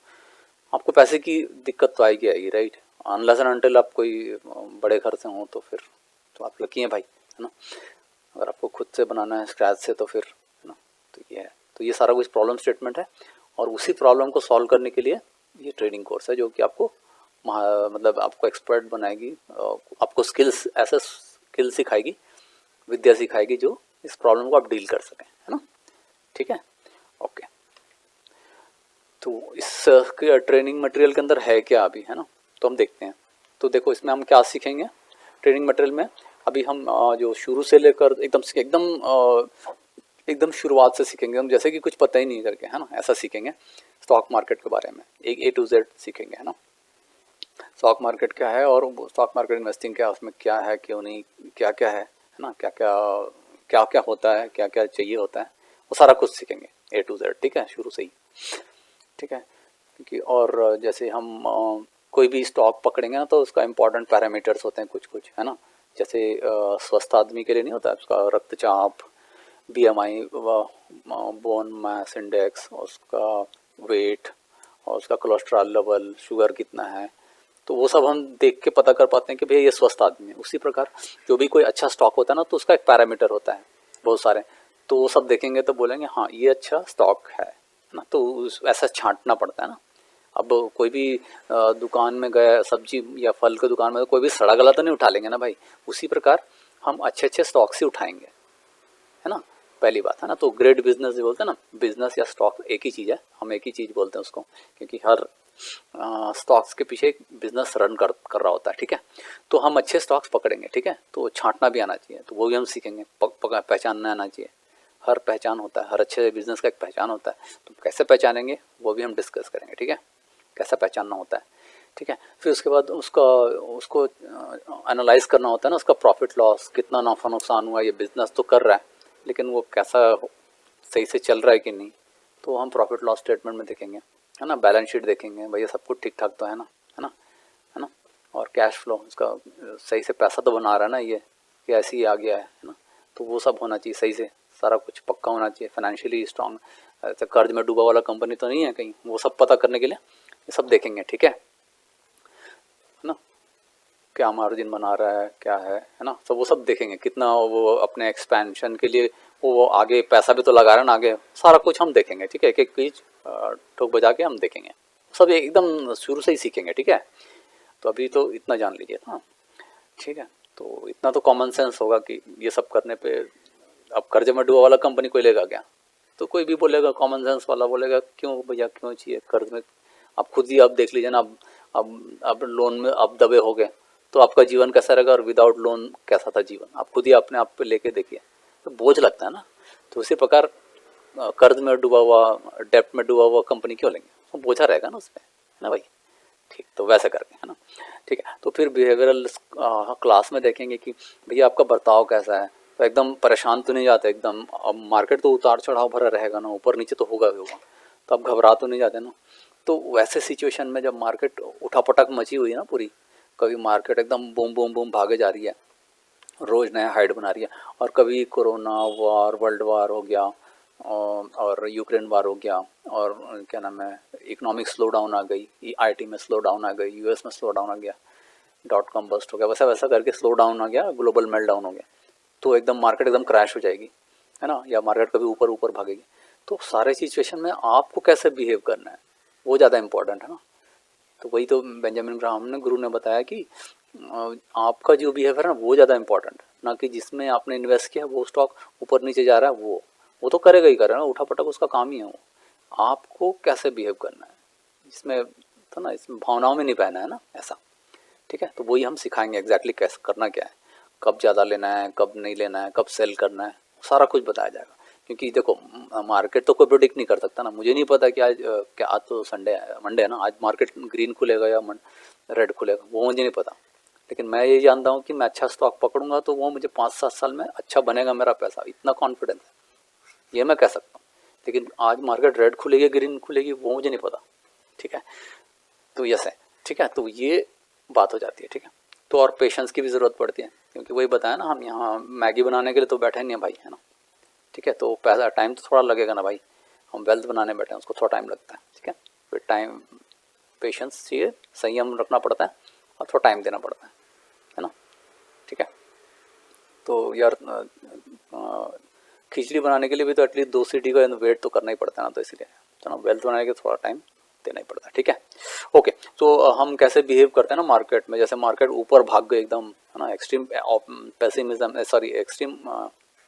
आपको पैसे की दिक्कत तो आएगी, राइट। अनलेस एंड अनटिल आप कोई बड़े घर से हो, तो फिर तो आप लकी हैं भाई, है ना। अगर आपको खुद से बनाना है स्क्रैच से, तो फिर, है ना। तो ये है, तो ये सारा कुछ प्रॉब्लम स्टेटमेंट है, और उसी प्रॉब्लम को सॉल्व करने के लिए ये ट्रेनिंग कोर्स है जो कि आपको मतलब आपको एक्सपर्ट बनाएगी, आपको स्किल्स, ऐसा स्किल सिखाएगी, विद्या सिखाएगी जो इस प्रॉब्लम को आप डील कर सकें, है ना। ठीक है, ओके। तो इस ट्रेनिंग मटेरियल के अंदर है क्या अभी, है ना, तो हम देखते हैं। तो देखो इसमें हम क्या सीखेंगे ट्रेनिंग मटेरियल में। अभी हम जो शुरू से लेकर एकदम शुरुआत से सीखेंगे हम, जैसे कि कुछ पता ही नहीं करके, है ना, ऐसा सीखेंगे। स्टॉक मार्केट के बारे में एक A to Z सीखेंगे, है ना। स्टॉक मार्केट क्या है और स्टॉक मार्केट इन्वेस्टिंग क्या है, उसमें क्या है, क्यों नहीं, क्या क्या है ना, क्या क्या क्या क्या होता है, क्या क्या चाहिए होता है, वो सारा कुछ सीखेंगे A to Z, ठीक है, शुरू से ही। ठीक है, क्योंकि और जैसे हम कोई भी स्टॉक पकड़ेंगे ना, तो उसका इंपॉर्टेंट पैरामीटर्स होते हैं कुछ कुछ, है ना। जैसे स्वस्थ आदमी के लिए नहीं होता उसका रक्तचाप, BMI, बोन मास इंडेक्स, उसका वेट और उसका कोलेस्ट्रॉल लेवल, शुगर कितना है, तो वो सब हम देख के पता कर पाते हैं कि भैया ये स्वस्थ आदमी है। उसी प्रकार जो भी कोई अच्छा स्टॉक होता है ना, तो उसका एक पैरामीटर होता है बहुत सारे, तो वो सब देखेंगे तो बोलेंगे हाँ ये अच्छा स्टॉक है ना। तो ऐसा छांटना पड़ता है ना। अब कोई भी दुकान में गया, सब्जी या फल की दुकान में, तो कोई भी सड़ा गला तो नहीं उठा लेंगे ना भाई। उसी प्रकार हम अच्छे अच्छे स्टॉक से उठाएंगे, है ना, पहली बात, है ना। तो ग्रेड बिजनेस जो बोलते हैं ना, बिजनेस या स्टॉक एक ही चीज़ है, हम एक ही चीज़ बोलते हैं उसको, क्योंकि हर स्टॉक्स के पीछे एक बिजनेस रन कर रहा होता है, ठीक है। तो हम अच्छे स्टॉक्स पकड़ेंगे, ठीक है, तो छांटना भी आना चाहिए, तो वो भी हम सीखेंगे, पहचानना आना चाहिए। हर पहचान होता है, हर अच्छे बिजनेस का एक पहचान होता है, तो कैसे पहचानेंगे वो भी हम डिस्कस करेंगे, ठीक है, कैसा पहचानना होता है, ठीक है। फिर उसके बाद उसको एनालाइज करना होता है ना, उसका प्रॉफिट लॉस, कितना नफा नुकसान हुआ, ये बिजनेस तो कर रहा है लेकिन वो कैसा सही से चल रहा है कि नहीं, तो हम प्रॉफिट लॉस स्टेटमेंट में देखेंगे, है ना। बैलेंस शीट देखेंगे, भैया सब कुछ ठीक ठाक तो है ना, है ना, है ना। और कैश फ्लो, उसका सही से पैसा तो बना रहा है ना ये, कि ऐसे ही आ गया है ना, तो वो सब होना चाहिए सही से, सारा कुछ पक्का होना चाहिए, फाइनेंशियली स्ट्रांग, ऐसे कर्ज में डूबा वाला कंपनी तो नहीं है कहीं, वो सब पता करने के लिए ये सब देखेंगे, ठीक है ना। क्या मार्जिन बना रहा है, क्या है ना, तो वो सब देखेंगे, कितना वो अपने एक्सपेंशन के लिए वो आगे पैसा भी तो लगा रहा है ना आगे, सारा कुछ हम देखेंगे, ठीक है, एक एक चीज ठोक बजा के हम देखेंगे, सब एकदम शुरू से ही सीखेंगे, ठीक है। तो अभी तो इतना जान लीजिए ना, ठीक है। तो इतना तो कॉमन सेंस होगा कि ये सब करने पे अब कर्जे में डूबा वाला कंपनी कोई लेगा क्या, तो कोई भी बोलेगा, कॉमन सेंस वाला बोलेगा क्यों भैया क्यों चाहिए कर्ज में। आप खुद ही आप देख लीजिए ना, अब लोन में आप दबे हो गए तो आपका जीवन कैसा रहेगा, और विदाउट लोन कैसा था जीवन, आप खुद ही अपने आप पे लेके देखिए, तो बोझ लगता है ना। तो उसी प्रकार कर्ज में डूबा हुआ, डेप्ट में डूबा हुआ कंपनी क्यों लेंगे, वो बोझा रहेगा ना उसमें, है ना भाई। ठीक, तो वैसे करके, है ना, ठीक है। तो फिर बिहेवियरल क्लास में देखेंगे कि भैया आपका बर्ताव कैसा है, तो एकदम परेशान तो नहीं जाते एकदम, अब मार्केट तो उतार चढ़ाव भरा रहेगा ना, ऊपर नीचे तो होगा ही होगा, तो आप घबरा तो नहीं जाते ना। तो वैसे सिचुएशन में जब मार्केट उठापटक मची हुई है ना पूरी, कभी मार्केट एकदम बूम बूम बूम भागे जा रही है, रोज़ नया हाइट बना रही है, और कभी कोरोना वार, वर्ल्ड वार हो गया, और यूक्रेन वार हो गया, और क्या नाम है, इकोनॉमिक स्लो डाउन आ गई, IT में स्लो डाउन आ गई, US में स्लो डाउन आ गया, .com बस्ट हो गया, वैसा वैसा करके स्लो डाउन आ गया, ग्लोबल मेल्ट डाउन हो गया, तो एकदम मार्केट एकदम क्रैश हो जाएगी, है ना, या मार्केट कभी ऊपर ऊपर भागेगी। तो सारे सिचुएशन में आपको कैसे बिहेव करना है वो ज़्यादा इंपॉर्टेंट है ना। तो वही तो बेंजामिन ग्राहम ने गुरु ने बताया कि आपका जो बिहेवियर है ना वो ज़्यादा इंपॉर्टेंट है ना, कि जिसमें आपने इन्वेस्ट किया वो स्टॉक ऊपर नीचे जा रहा है, वो तो करेगा ही करेगा ना, उठा पटक उसका काम ही है वो। आपको कैसे बिहेव करना है इसमें, तो ना इसमें भावनाओं में नहीं बहना है ना, ऐसा, ठीक है। तो वही हम सिखाएंगे एग्जैक्टली कैसे करना क्या है, कब ज़्यादा लेना है, कब नहीं लेना है, कब सेल करना है, सारा कुछ बताया जाएगा। क्योंकि देखो मार्केट तो कोई प्रोडिक्ट नहीं कर सकता ना, मुझे नहीं पता कि आज क्या, आज तो संडे है, मंडे है ना, आज मार्केट ग्रीन खुलेगा या रेड खुलेगा, वो मुझे नहीं पता। लेकिन मैं ये जानता हूँ कि मैं अच्छा स्टॉक पकड़ूंगा तो वो मुझे 5-7 साल में अच्छा बनेगा मेरा पैसा, इतना कॉन्फिडेंस है, ये मैं कह सकता हूँ। लेकिन आज मार्केट रेड खुलेगी ग्रीन खुलेगी वो मुझे नहीं पता, ठीक है। तो यस है, ठीक है, तो ये बात हो जाती है, ठीक है। तो और पेशेंस की भी ज़रूरत पड़ती है, क्योंकि वही बताया ना, हम यहाँ मैगी बनाने के लिए तो बैठे नहीं है भाई, है ना, ठीक है। तो पैसा टाइम तो थोड़ा लगेगा ना भाई, हम वेल्थ बनाने बैठे हैं, उसको थोड़ा टाइम लगता है, ठीक है। फिर टाइम, पेशेंस चाहिए, संयम रखना पड़ता है, और थोड़ा टाइम देना पड़ता है ना, ठीक है। तो यार खिचड़ी बनाने के लिए भी तो एटलीस्ट 2 सीटी का वेट तो करना ही पड़ता है ना, तो इसलिए तो ना वेल्थ बनाने के थोड़ा टाइम देना ही पड़ता है, ठीक है। ओके, तो हम कैसे बिहेव करते हैं ना मार्केट में, जैसे मार्केट ऊपर भाग गए एकदम, है ना, एक्सट्रीम पेसिमिज्म, सॉरी एक्सट्रीम,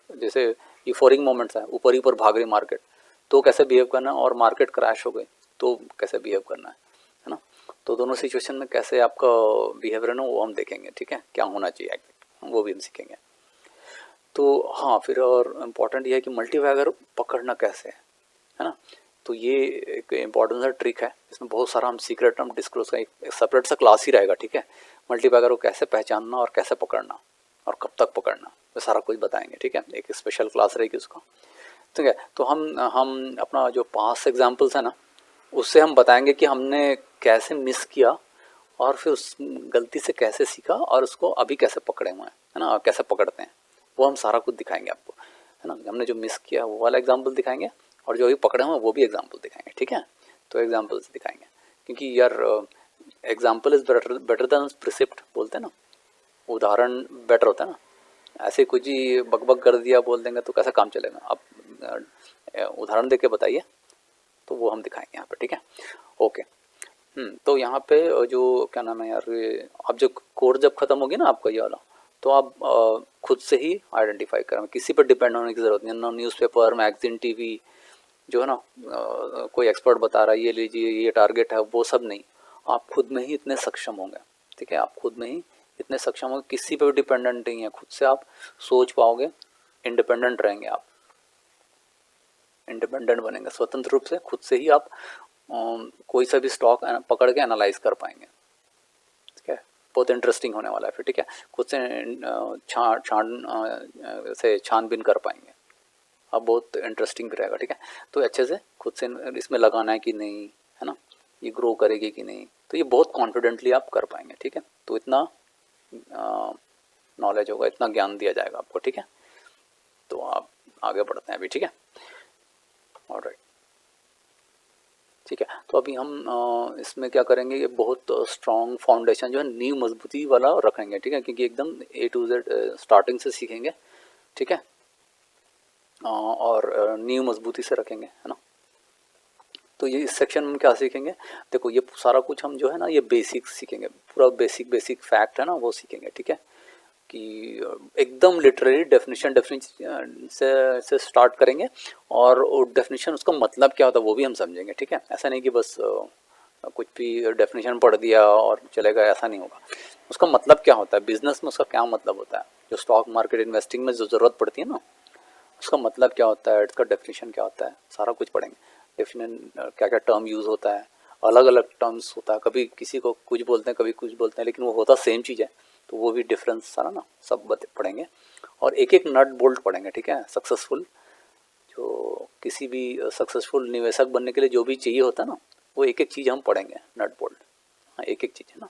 जैसे यूफोरिक मोमेंट्स है, ऊपर ही ऊपर भाग रही मार्केट, तो कैसे बिहेव करना है, और मार्केट क्रैश हो गई तो कैसे बिहेव करना है ना। तो दोनों सिचुएशन में कैसे आपका बिहेवियर है ना वो हम देखेंगे, ठीक है, क्या होना चाहिए वो भी हम सीखेंगे। तो हाँ, फिर और इम्पोर्टेंट ये है कि मल्टीबैगर पकड़ना कैसे है ना। तो ये एक इम्पोर्टेंट सा ट्रिक है, इसमें बहुत सारा हम सीक्रेट हम डिस्क्लोज का एक सेपरेट सा क्लास ही रहेगा, ठीक है। मल्टीबैगर को कैसे पहचानना और कैसे पकड़ना और कब तक पकड़ना, वो सारा कुछ बताएंगे, ठीक है, एक स्पेशल क्लास रहेगी उसका, ठीक है। तो हम अपना जो पास्ट एग्जाम्पल्स है ना उससे हम बताएंगे कि हमने कैसे मिस किया और फिर उस गलती से कैसे सीखा और उसको अभी कैसे पकड़े हुए हैं, है ना, कैसे पकड़ते हैं, वो हम सारा कुछ दिखाएंगे आपको, है ना। हमने जो मिस किया वो वाला एग्जाम्पल दिखाएंगे और जो अभी पकड़े हुए वो भी एग्जाम्पल दिखाएंगे, ठीक है। तो एग्जाम्पल्स दिखाएंगे, क्योंकि यार एग्जाम्पल इज बेटर देन प्रिसिप्ट बोलते हैं ना, उदाहरण बेटर होता है ना। ऐसे कुछ ही बकबक कर दिया बोल देंगे तो कैसा काम चलेगा, आप उदाहरण देके बताइए, तो वो हम दिखाएंगे यहाँ पे, ठीक है। ओके, तो यहाँ पे जो क्या नाम है यार, अब जो कोर्स जब खत्म होगी ना आपका ये वाला, तो आप खुद से ही आइडेंटिफाई करें, किसी पर डिपेंड होने की ज़रूरत नहीं है ना, न्यूज़पेपर, मैगजीन, टीवी जो है ना, कोई एक्सपर्ट बता रहा है ये लीजिए ये टारगेट है, वो सब नहीं, आप खुद में ही इतने सक्षम होंगे, ठीक है, आप खुद में ही इतने सक्षम होंगे, किसी पर भी डिपेंडेंट नहीं है, खुद से आप सोच पाओगे, इंडिपेंडेंट रहेंगे आप, इंडिपेंडेंट बनेंगे, स्वतंत्र रूप से खुद से ही आप कोई सा भी स्टॉक पकड़ के एनालाइज कर पाएंगे, ठीक है। बहुत इंटरेस्टिंग होने वाला है फिर, ठीक है, खुद से छानबीन कर पाएंगे, अब बहुत इंटरेस्टिंग भी रहेगा, ठीक है। तो अच्छे से खुद से इसमें लगाना है कि नहीं, है ना, ये ग्रो करेगी कि नहीं, तो ये बहुत कॉन्फिडेंटली आप कर पाएंगे, ठीक है। तो इतना नॉलेज होगा, इतना ज्ञान दिया जाएगा आपको, ठीक है। तो आप आगे बढ़ते हैं अभी, ठीक है, ऑलराइट, ठीक है। तो अभी हम इसमें क्या करेंगे, ये बहुत स्ट्रॉन्ग फाउंडेशन जो है, नींव मजबूती वाला रखेंगे, ठीक है, क्योंकि एकदम A to Z स्टार्टिंग से सीखेंगे, ठीक है, और नींव मजबूती से रखेंगे, है ना। तो ये इस सेक्शन में क्या सीखेंगे, देखो ये सारा कुछ हम जो है ना ये बेसिक सीखेंगे, पूरा बेसिक फैक्ट है ना वो सीखेंगे, ठीक है, कि एकदम लिटरली डेफिनेशन से स्टार्ट करेंगे, और वो डेफिनेशन उसका मतलब क्या होता है वो भी हम समझेंगे, ठीक है। ऐसा नहीं कि बस कुछ भी डेफिनेशन पढ़ दिया और चलेगा, ऐसा नहीं होगा, उसका मतलब क्या होता है, बिजनेस में उसका क्या मतलब होता है, जो स्टॉक मार्केट इन्वेस्टिंग में जो ज़रूरत पड़ती है ना उसका मतलब क्या होता है, इसका डेफिनेशन क्या होता है, सारा कुछ पढ़ेंगे। डेफिनेशन क्या क्या टर्म यूज़ होता है, अलग अलग टर्म्स होता है, कभी किसी को कुछ बोलते हैं कभी कुछ बोलते हैं, लेकिन वो होता सेम चीज़ है, तो वो भी डिफरेंस सारा ना सब पढ़ेंगे, और एक एक नट बोल्ट पढ़ेंगे, ठीक है। सक्सेसफुल, जो किसी भी सक्सेसफुल निवेशक बनने के लिए जो भी चाहिए होता है ना, वो एक एक चीज़ हम पढ़ेंगे, नट बोल्ट, हाँ एक एक चीज़ है ना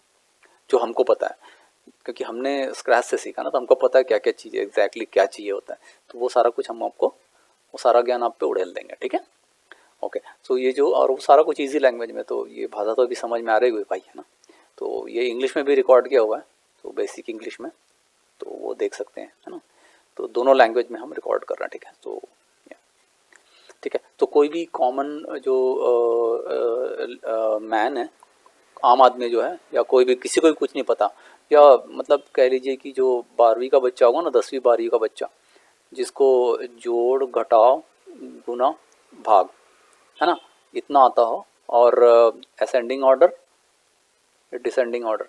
जो हमको पता है, क्योंकि हमने स्क्रैच से सीखा ना, तो हमको पता है क्या क्या चीज़ एग्जैक्टली क्या चाहिए होता है, तो वो सारा कुछ हम आपको, वो सारा ज्ञान आप पे उड़ेल देंगे, ठीक है। ओके, सो ये जो, और वो सारा कुछ इजी लैंग्वेज में, तो ये भाषा तो अभी समझ में आ रही हुई भाई, है ना। तो ये इंग्लिश में भी रिकॉर्ड किया हुआ है, तो बेसिक इंग्लिश में, तो वो देख सकते हैं, है ना। तो दोनों लैंग्वेज में हम रिकॉर्ड कर रहे हैं, ठीक है। तो ठीक है, तो कोई भी कॉमन जो मैन है, आम आदमी जो है, या कोई भी किसी को भी कुछ नहीं पता, या मतलब कह लीजिए कि जो 12वीं का बच्चा होगा ना, 10वीं 12वीं का बच्चा, जिसको जोड़ घटाव गुना भाग, है ना, इतना आता हो, और असेंडिंग ऑर्डर डिसेंडिंग ऑर्डर,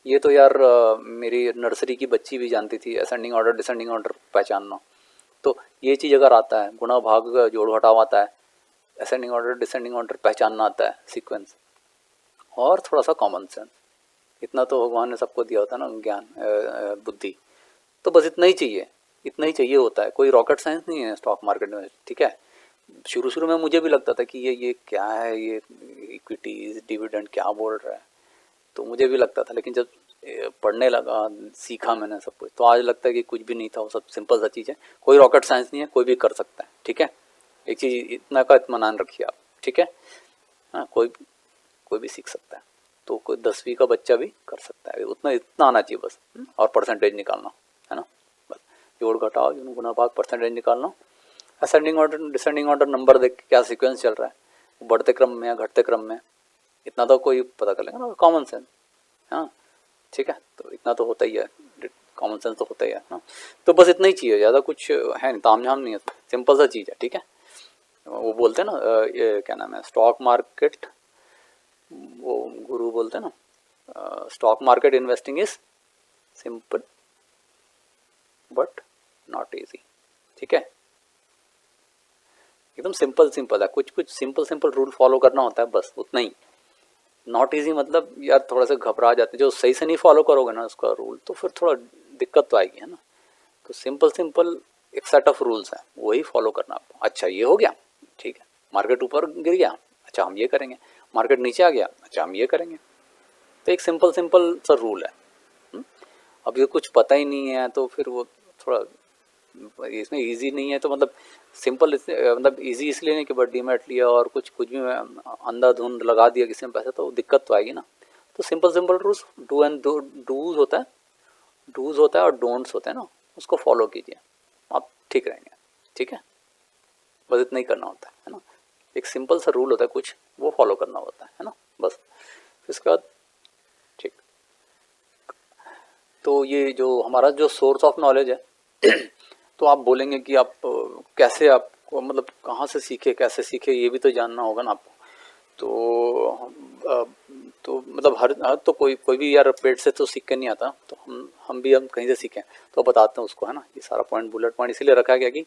ये तो यार मेरी नर्सरी की बच्ची भी जानती थी, असेंडिंग ऑर्डर डिसेंडिंग ऑर्डर पहचानना। तो ये चीज़ अगर आता है, गुणा भाग जोड़ घटाव आता है, असेंडिंग ऑर्डर डिसेंडिंग ऑर्डर पहचानना आता है, सीक्वेंस, और थोड़ा सा कॉमन सेंस, इतना तो भगवान ने सबको दिया होता है ना ज्ञान, बुद्धि, तो बस इतना ही चाहिए, इतना ही चाहिए होता है, कोई रॉकेट साइंस नहीं है स्टॉक मार्केट में, ठीक है। शुरू शुरू में मुझे भी लगता था कि ये क्या है, ये इक्विटीज डिविडेंड क्या बोल रहा है, तो मुझे भी लगता था, लेकिन जब पढ़ने लगा, सीखा मैंने सब कुछ, तो आज लगता है कि कुछ भी नहीं था, वो सब सिंपल सा चीज़ है, कोई रॉकेट साइंस नहीं है, कोई भी कर सकता है, ठीक है। एक चीज़ इतना का इत्मीनान रखिए आप, ठीक है, हाँ, कोई भी सीख सकता है, तो कोई 10वीं का बच्चा भी कर सकता है, उतना इतना आना चाहिए बस, और परसेंटेज निकालना, है ना, बस जोड़ घटाओ गुना भाग परसेंटेज निकालना, ascending order descending order number देख के क्या सीक्वेंस चल रहा है, बढ़ते क्रम में या घटते क्रम में, इतना तो कोई पता कर लेगा ना, कॉमन सेंस। हाँ ठीक है, तो इतना तो होता ही है, कॉमन सेंस तो होता ही है ना। तो बस इतना ही चाहिए, ज़्यादा कुछ है नहीं, तामझाम नहीं है, सिंपल सा चीज़ है। ठीक है, वो बोलते हैं ना ये क्या नाम है, स्टॉक मार्केट, वो गुरु बोलते हैं ना, stock market investing is simple but not easy. ठीक है, एकदम सिंपल सिंपल है, कुछ कुछ सिंपल सिंपल रूल फॉलो करना होता है, बस उतना ही। नॉट इजी मतलब यार थोड़ा सा घबरा जाते, जो सही से नहीं फॉलो करोगे ना उसका रूल, तो फिर थोड़ा दिक्कत तो आएगी, है ना। तो सिंपल सिंपल एक सेट ऑफ रूल्स हैं, वही फॉलो करना आपको। अच्छा ये हो गया, ठीक है, मार्केट ऊपर गिर गया, अच्छा हम ये करेंगे, मार्केट नीचे आ गया, अच्छा हम ये करेंगे। तो एक सिंपल सिंपल सा रूल है। अब ये कुछ पता ही नहीं है तो फिर वो थोड़ा इसमें इजी नहीं है, तो मतलब सिंपल मतलब इजी इसलिए नहीं कि बस डीमैट लिया और कुछ कुछ भी अंधाधुंध लगा दिया किसी में पैसा, तो दिक्कत तो आएगी ना। तो simple simple rules, do and dos होता है, डूज होता है और डोंट्स होते हैं ना, उसको फॉलो कीजिए, आप ठीक रहेंगे। ठीक है, बस इतना ही करना होता है ना। एक सिंपल सा रूल होता है कुछ, वो फॉलो करना होता है ना, बस। फिर उसके बाद ठीक, तो ये जो हमारा जो सोर्स ऑफ नॉलेज है तो आप बोलेंगे कि आप कैसे, आपको मतलब कहाँ से सीखे, कैसे सीखे, ये भी तो जानना होगा ना आपको। तो तो मतलब हर तो कोई कोई भी यार पेट से तो सीख के नहीं आता, तो हम भी हम कहीं से सीखें, तो बताते हैं उसको, है ना। ये सारा पॉइंट बुलेट पॉइंट इसीलिए रखा गया कि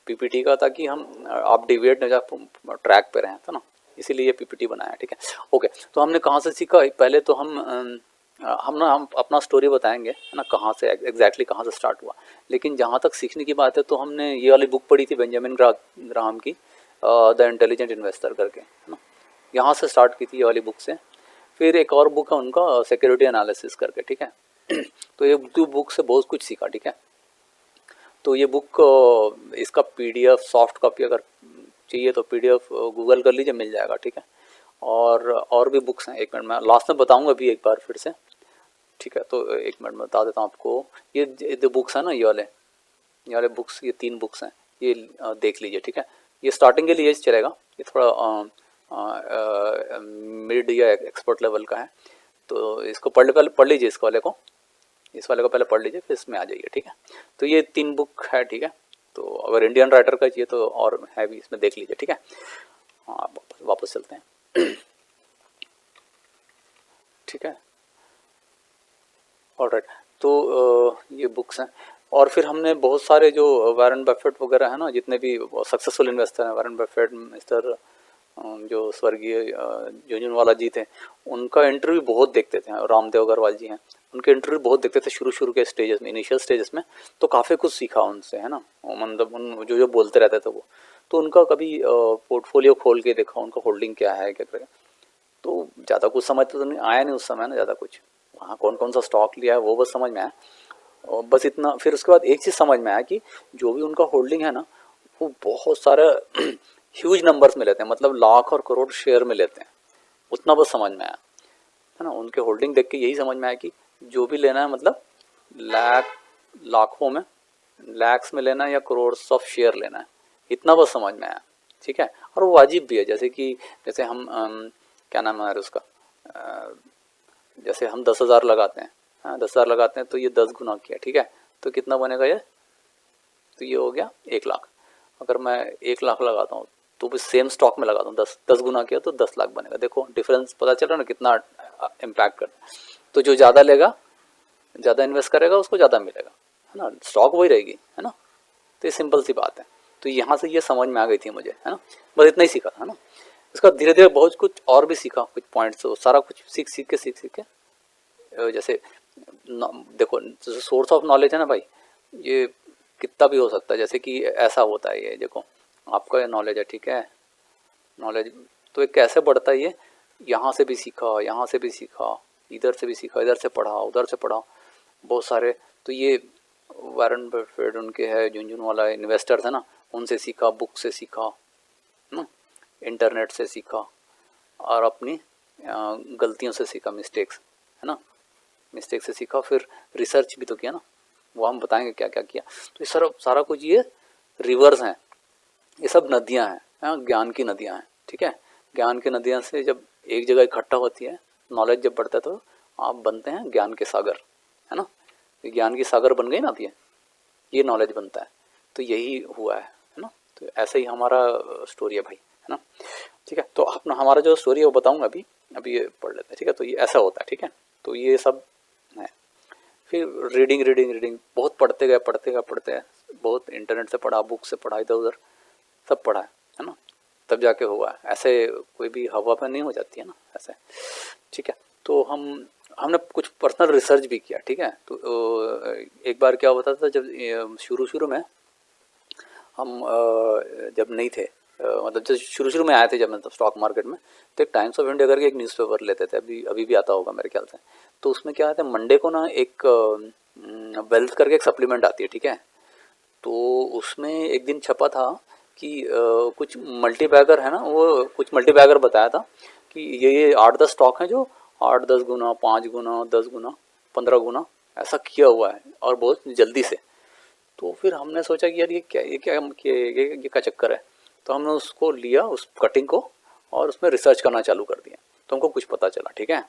पीपीटी का, ताकि हम आप डिविएट न जा, ट्रैक पे रहें, था ना, इसीलिए ये पीपीटी बनाया। ठीक है, ओके। तो हमने कहाँ से सीखा, पहले तो हम अपना स्टोरी बताएंगे, है ना, कहाँ से एग्जैक्टली कहाँ से स्टार्ट हुआ। लेकिन जहाँ तक सीखने की बात है, तो हमने ये वाली बुक पढ़ी थी बेंजामिन ग्राहम की, द इंटेलिजेंट इन्वेस्टर करके, है ना, यहाँ से स्टार्ट की थी ये वाली बुक से। फिर एक और बुक है उनका, सिक्योरिटी एनालिसिस करके। ठीक है तो ये दो बुक से बहुत कुछ सीखा। ठीक है, तो ये बुक इसका पीडीएफ सॉफ्ट कॉपी अगर चाहिए तो पीडीएफ गूगल कर लीजिए, मिल जाएगा। ठीक है, और भी बुक्स हैं, एक मिनट में लास्ट में बताऊंगा अभी एक बार फिर से। ठीक है, तो एक मिनट में बता देता हूँ आपको। ये जो बुक्स हैं ना, ये वाले बुक्स, ये 3 बुक्स हैं, ये देख लीजिए। ठीक है, ये स्टार्टिंग के लिए चलेगा, ये थोड़ा मिड या एक्सपर्ट लेवल का है, तो इसको पहले पढ़ लीजिए, इस वाले को पहले पढ़ लीजिए, फिर इसमें आ जाइए। ठीक है, तो ये 3 बुक है। ठीक है, तो अगर इंडियन राइटर का चाहिए तो और है भी, इसमें देख लीजिए। ठीक है, हाँ वापस चलते हैं। ठीक है, ऑलराइट। तो ये बुक्स हैं, और फिर हमने बहुत सारे जो वारन बफेट वगैरह है ना, जितने भी सक्सेसफुल इन्वेस्टर हैं, वारन बफेट, मिस्टर जो स्वर्गीय झुनझुनवाला जी थे, उनका इंटरव्यू बहुत देखते थे। रामदेव अग्रवाल जी हैं, उनके इंटरव्यू बहुत देखते थे शुरू के स्टेजेस में, इनिशियल स्टेजेस में। तो काफ़ी कुछ सीखा उनसे, है ना, मतलब उन जो जो बोलते रहते थे वो। तो उनका कभी पोर्टफोलियो खोल के देखा, उनका होल्डिंग क्या है, क्या करेगा। तो ज़्यादा कुछ समझ तो नहीं आया, नहीं उस समय ना ज़्यादा कुछ, वहाँ कौन कौन सा स्टॉक लिया है वो बस समझ में आया, और बस इतना। फिर उसके बाद एक चीज़ समझ में आया कि जो भी उनका होल्डिंग है ना, वो बहुत सारे ह्यूज नंबर्स में लेते हैं, मतलब लाख और करोड़ शेयर में लेते हैं, उतना बस समझ में आया, है ना। उनके होल्डिंग देख के यही समझ में आया कि जो भी लेना है, मतलब लाखों में, लैक्स में लेना है या करोड़ ऑफ शेयर लेना है, इतना बस समझ में आया। ठीक है, और वो वाजिब भी है, जैसे हम क्या नाम है उसका, जैसे हम 10,000 लगाते हैं, हाँ 10,000 लगाते हैं, तो ये 10 गुना किया। ठीक है, तो कितना बनेगा ये, तो ये हो गया 1 लाख। अगर मैं 1 लाख लगाता हूँ, तो भी सेम स्टॉक में लगाता हूँ, 10 गुना किया तो 10 लाख बनेगा। देखो डिफरेंस पता चल रहा है ना, कितना इम्पैक्ट करता है। तो जो ज़्यादा लेगा, ज़्यादा इन्वेस्ट करेगा, उसको ज़्यादा मिलेगा, है ना, स्टॉक वही रहेगी, है ना। तो ये सिंपल सी बात है। तो यहाँ से ये समझ में आ गई थी मुझे, है ना, बस इतना ही सीखा था ना। इसका धीरे धीरे बहुत कुछ और भी सीखा, कुछ पॉइंट्स, सारा कुछ सीख के जैसे देखो, सोर्स ऑफ नॉलेज है ना भाई, ये कितना भी हो सकता है। जैसे कि ऐसा होता है, ये देखो आपका ये नॉलेज है, ठीक है, नॉलेज तो ये कैसे बढ़ता है, ये यहाँ से भी सीखा, यहाँ से भी सीखा, इधर से भी सीखा, इधर से पढ़ा, उधर से पढ़ा, बहुत सारे। तो ये वारन बफेट उनके है, झुनझुनवाला इन्वेस्टर्स है ना, उनसे सीखा, बुक से सीखा ना, इंटरनेट से सीखा, और अपनी गलतियों से सीखा, मिस्टेक्स, है ना, मिस्टेक से सीखा। फिर रिसर्च भी तो किया ना, वो हम बताएंगे क्या क्या किया। तो ये सारा कुछ ये रिवर्स हैं, ये सब नदियां हैं, ज्ञान की नदियां हैं। ठीक है, ज्ञान की नदियाँ से जब एक जगह इकट्ठा होती है, नॉलेज जब बढ़ता है तो आप बनते हैं ज्ञान के सागर, है ना। ज्ञान की सागर बन गई ना आप, ये नॉलेज बनता है। तो यही हुआ है ना। तो ऐसे ही हमारा स्टोरी है भाई, है ना। ठीक है, तो अपना हमारा जो स्टोरी है वो बताऊंगा अभी, अभी ये पढ़ लेते हैं। ठीक है, तो ये ऐसा होता है। ठीक है, तो ये सब है। फिर रीडिंग रीडिंग रीडिंग बहुत पढ़ते गए पढ़ते गए पढ़ते गए, बहुत इंटरनेट से पढ़ा, बुक से पढ़ा, इधर उधर सब पढ़ा है ना। तब जाके हुआ है। ऐसे कोई भी हवा पे नहीं हो जाती है ना ऐसे। ठीक है, तो हमने कुछ पर्सनल रिसर्च भी किया। ठीक है, तो एक बार क्या होता था, जब शुरू शुरू में हम जब नहीं थे, मतलब जब शुरू शुरू में आए थे, जब मतलब स्टॉक मार्केट में, तो एक टाइम्स ऑफ इंडिया करके एक न्यूज़पेपर लेते थे, अभी अभी भी आता होगा मेरे ख्याल से। तो उसमें क्या आता है, मंडे को ना एक वेल्थ करके एक सप्लीमेंट आती है। ठीक है, तो उसमें एक दिन छपा था कि कुछ मल्टी बैगर है ना, वो कुछ मल्टी बैगर बताया था कि ये 8-10 स्टॉक हैं जो 8-10 गुना, 5 गुना, 10 गुना, 15 गुना ऐसा किया हुआ है, और बहुत जल्दी से। तो फिर हमने सोचा कि यार ये क्या चक्कर है। तो हमने उसको लिया, उस कटिंग को, और उसमें रिसर्च करना चालू कर दिया। तो हमको कुछ पता चला। ठीक है,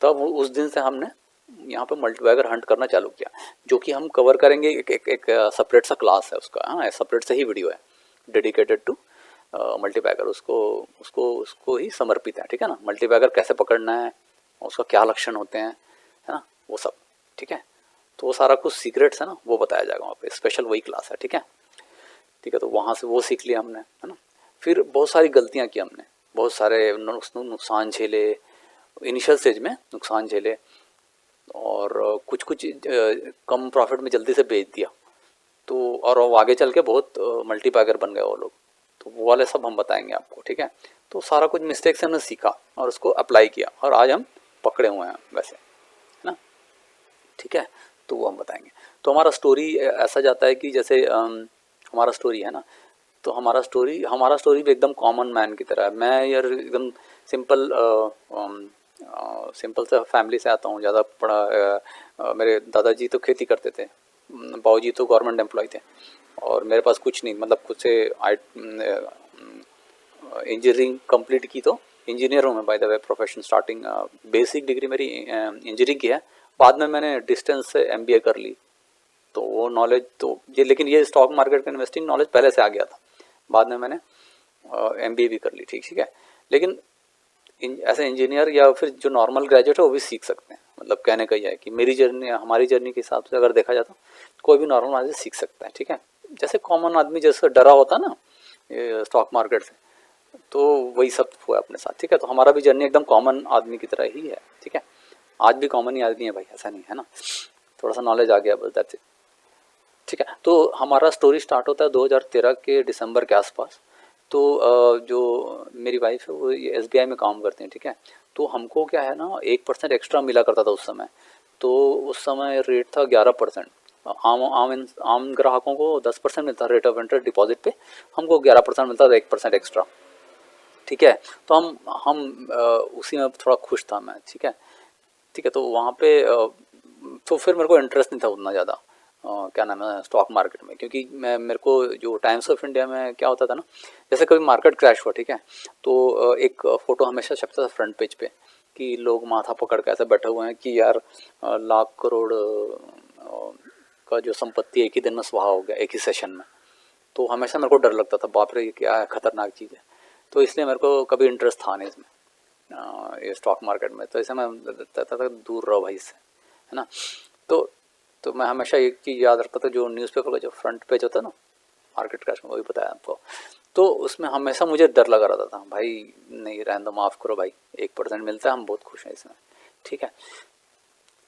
तब उस दिन से हमने यहाँ पे मल्टीबैगर हंट करना चालू किया, जो कि हम कवर करेंगे। एक सेपरेट सा क्लास है उसका, हाँ सेपरेट से ही वीडियो है डेडिकेटेड टू मल्टीबैगर, उसको उसको उसको ही समर्पित है। ठीक है ना, मल्टीबैगर कैसे पकड़ना है, उसका क्या लक्षण होते हैं, है ना, वो सब। ठीक है, तो वो सारा कुछ सीक्रेट्स है ना, वो बताया जाएगा वहाँ पे, स्पेशल वही क्लास है। ठीक है, ठीक है, तो वहाँ से वो सीख लिया हमने, है ना। फिर बहुत सारी गलतियाँ की हमने, बहुत सारे नुकसान झेले, इनिशियल स्टेज में नुकसान झेले, और कुछ कुछ कम प्रॉफिट में जल्दी से बेच दिया। तो और वो आगे चल के बहुत मल्टीपैगर बन गए वो लोग। तो वो वाले सब हम बताएंगे आपको। ठीक है, तो सारा कुछ मिस्टेक से हमने सीखा और उसको अप्लाई किया, और आज हम पकड़े हुए हैं वैसे, है ना। ठीक है, तो वो हम बताएंगे। तो हमारा स्टोरी ऐसा जाता है कि जैसे हमारा स्टोरी है ना, तो हमारा स्टोरी भी एकदम कॉमन मैन की तरह है। मैं यार एकदम सिंपल सिंपल से फैमिली से आता हूँ। ज़्यादा पढ़ा मेरे दादाजी तो खेती करते थे, बाबूजी तो गवर्नमेंट एम्प्लॉय थे, और मेरे पास कुछ नहीं, मतलब कुछ से इंजीनियरिंग कंप्लीट की, तो इंजीनियर हूँ मैं by the way profession. Starting basic degree मेरी इंजीनियरिंग की है, बाद में मैंने डिस्टेंस से एमबीए कर ली। तो वो नॉलेज तो ये, लेकिन ये स्टॉक मार्केट का इन्वेस्टिंग नॉलेज पहले से आ गया था, बाद में मैंने एमबीए भी कर ली। ठीक ठीक है, लेकिन ऐसे इंजीनियर या फिर जो नॉर्मल ग्रेजुएट है वो भी सीख सकते हैं। मतलब कहने का यह है कि मेरी जर्नी, हमारी जर्नी के हिसाब से अगर देखा जाए तो कोई भी नॉर्मल आदमी सीख सकता है। ठीक है, जैसे कॉमन आदमी जैसे डरा होता है ना स्टॉक मार्केट से, तो वही सब हुआ अपने साथ। ठीक है, तो हमारा भी जर्नी एकदम कॉमन आदमी की तरह ही है। ठीक है, आज भी कॉमन ही आदमी है भाई, ऐसा नहीं है ना, थोड़ा सा नॉलेज आ गया बस, दैट्स इट। ठीक है, तो हमारा स्टोरी स्टार्ट होता है 2013 के दिसंबर के आसपास। तो जो मेरी वाइफ है वो एसबीआई में काम करते हैं। ठीक है, तो हमको क्या है ना 1% एक्स्ट्रा मिला करता था उस समय। तो उस समय रेट था 11%। आम ग्राहकों को 10% मिलता रेट ऑफ इंटरेस्ट डिपॉजिट पे, हमको 11% मिलता था, 1% एक्स्ट्रा। ठीक है, तो हम उसी में थोड़ा खुश था मैं। ठीक है, ठीक है, तो वहाँ पे तो फिर मेरे को इंटरेस्ट नहीं था उतना ज़्यादा क्या नाम है स्टॉक मार्केट में, क्योंकि मैं मेरे को जो टाइम्स ऑफ इंडिया में क्या होता था ना, जैसे कभी मार्केट क्रैश हुआ, ठीक है, तो एक फ़ोटो हमेशा छपता था फ्रंट पेज पे कि लोग माथा पकड़ के ऐसे बैठे हुए हैं कि यार लाख करोड़ का जो संपत्ति एक ही दिन में स्वाहा हो गया, एक ही सेशन में। तो हमेशा मेरे को डर लगता था, बाप रे ये क्या है, खतरनाक चीज़ है। तो इसलिए मेरे को कभी इंटरेस्ट था नहीं इसमें, ये स्टॉक मार्केट में। तो इससे मैं कहता था दूर रहो भाई इससे, है ना। तो मैं हमेशा एक चीज़ याद रखता था, जो न्यूज़पेपर का जो फ्रंट पेज होता है ना मार्केट क्रैश में, वही बताया आपको। तो उसमें हमेशा मुझे डर लगा रहता था, भाई नहीं रहने दो, माफ़ करो भाई, 1% मिलता है, हम बहुत खुश हैं इसमें। ठीक है,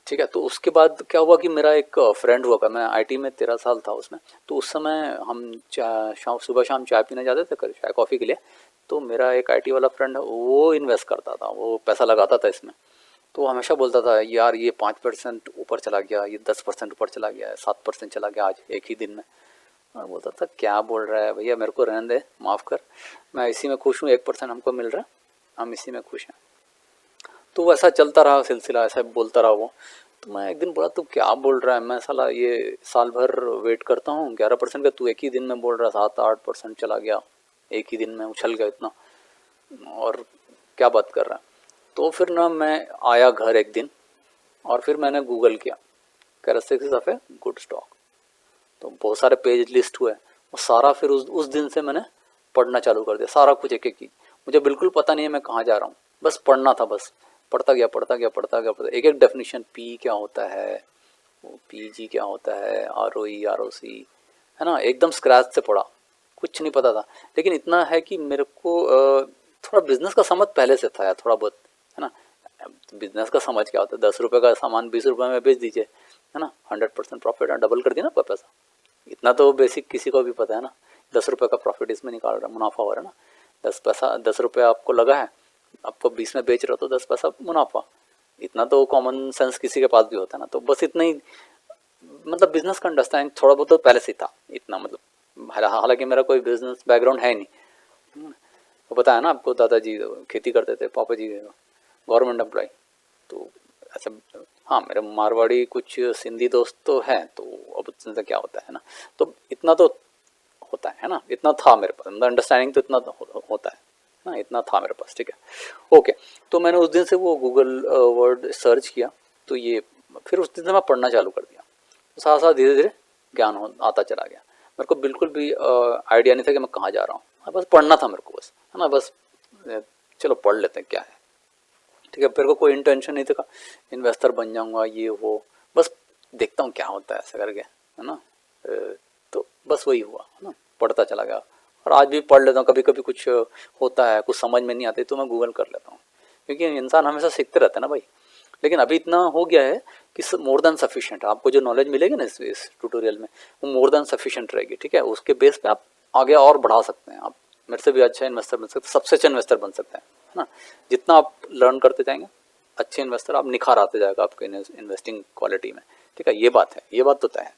ठीक है, तो उसके बाद क्या हुआ कि मेरा एक फ्रेंड हुआ था, मैं आईटी में 13 साल था उसमें। तो उस समय हम शाम सुबह शाम चाय पीने जाते थे, चाय कॉफ़ी के लिए। तो मेरा एक आईटी वाला फ्रेंड है, वो इन्वेस्ट करता था, वो पैसा लगाता था इसमें। तो वो हमेशा बोलता था यार ये 5% ऊपर चला गया, ये 10% ऊपर चला गया, 7% चला गया आज एक ही दिन में। और बोलता था क्या बोल रहा है भैया, मेरे को रहने दे, माफ़ कर, मैं इसी में खुश हूँ, 1% हमको मिल रहा है, हम इसी में खुश हैं। तो वैसा चलता रहा सिलसिला, ऐसा बोलता रहा वो। तो मैं एक दिन बोला तू क्या बोल रहा है, मैं साला ये साल भर वेट करता हूँ 11% का, तू एक ही दिन में बोल रहा है 7-8% चला गया, एक ही दिन में उछल गया इतना। और क्या बात कर रहा है। तो फिर ना मैं आया घर एक दिन और फिर मैंने गूगल किया characteristics of a good stock. तो बहुत सारे पेज लिस्ट हुए, वो सारा फिर उस दिन से मैंने पढ़ना चालू कर दिया, सारा कुछ एक एक की। मुझे बिल्कुल पता नहीं है मैं कहाँ जा रहा हूँ, बस पढ़ना था, बस पढ़ता गया पढ़ता गया पढ़ता गया पढ़ता, एक एक डेफिनेशन, पी क्या होता है, पी जी क्या होता है, R O E R O सी, है ना, एकदम स्क्रैच से पढ़ा, कुछ नहीं पता था। लेकिन इतना है कि मेरे को थोड़ा बिजनेस का समझ पहले से था यार, थोड़ा बहुत, है ना। बिजनेस का समझ क्या होता है, 10 रुपये का सामान 20 रुपये में बेच दीजिए, है ना, 100% प्रॉफिट, डबल कर दिया ना आपका पैसा। इतना तो बेसिक किसी को भी पता है ना। 10 रुपये का प्रॉफिट इसमें निकाल रहा है, मुनाफा हो रहा है ना। 10 पैसा, 10 रुपये आपको लगा है, आपको 20 में बेच रहे हो तो 10 पैसा मुनाफा। इतना तो कॉमन सेंस किसी के पास भी होता है ना। तो बस इतना ही, मतलब बिजनेस का अंडरस्टैंडिंग थोड़ा बहुत तो पहले से ही था, इतना मतलब, हालांकि मेरा कोई बिजनेस बैकग्राउंड है नहीं। वो पता है ना आपको, दादाजी खेती करते थे, पापा जी गवर्नमेंट एम्प्लॉय। तो ऐसे, हाँ मेरे मारवाड़ी कुछ सिंधी दोस्त तो हैं, तो अब उससे क्या होता है ना। तो इतना तो होता है ना, इतना था मेरे पास, मतलब अंडरस्टैंडिंग तो इतना तो होता है ना, इतना था मेरे पास, ठीक है। ओके, तो मैंने उस दिन से वो गूगल वर्ड सर्च किया, तो ये फिर उस दिन से मैं पढ़ना चालू कर दिया। तो साथ साथ धीरे धीरे ज्ञान आता चला गया। मेरे को बिल्कुल भी आइडिया नहीं था कि मैं कहाँ जा रहा हूँ, बस पढ़ना था मेरे को, बस, है ना, बस चलो पढ़ लेते हैं क्या है, ठीक है। मेरे को कोई इंटेंशन नहीं था इन्वेस्टर बन जाऊंगा ये वो, बस देखता हूँ क्या होता है ऐसा करके, है ना। तो बस वही हुआ, है ना, पढ़ता चला गया। और आज भी पढ़ लेता हूँ, कभी कभी कुछ होता है, कुछ समझ में नहीं आती तो मैं गूगल कर लेता हूँ, क्योंकि इंसान हमेशा सीखते रहता है ना भाई। लेकिन अभी इतना हो गया है कि मोर देन सफिशिएंट, आपको जो नॉलेज मिलेगी ना इस ट्यूटोरियल में, वो मोर देन सफिशिएंट रहेगी, ठीक है। उसके बेस पे आप आगे और बढ़ा सकते हैं, आप मेरे से भी अच्छा इन्वेस्टर बन सकते हैं, सबसे अच्छा इन्वेस्टर बन सकते हैं, है ना। जितना आप लर्न करते जाएंगे, अच्छे इन्वेस्टर आप निखार आते जाएगा आपके इन्वेस्टिंग क्वालिटी में, ठीक है। ये बात है, ये बात तो तय है।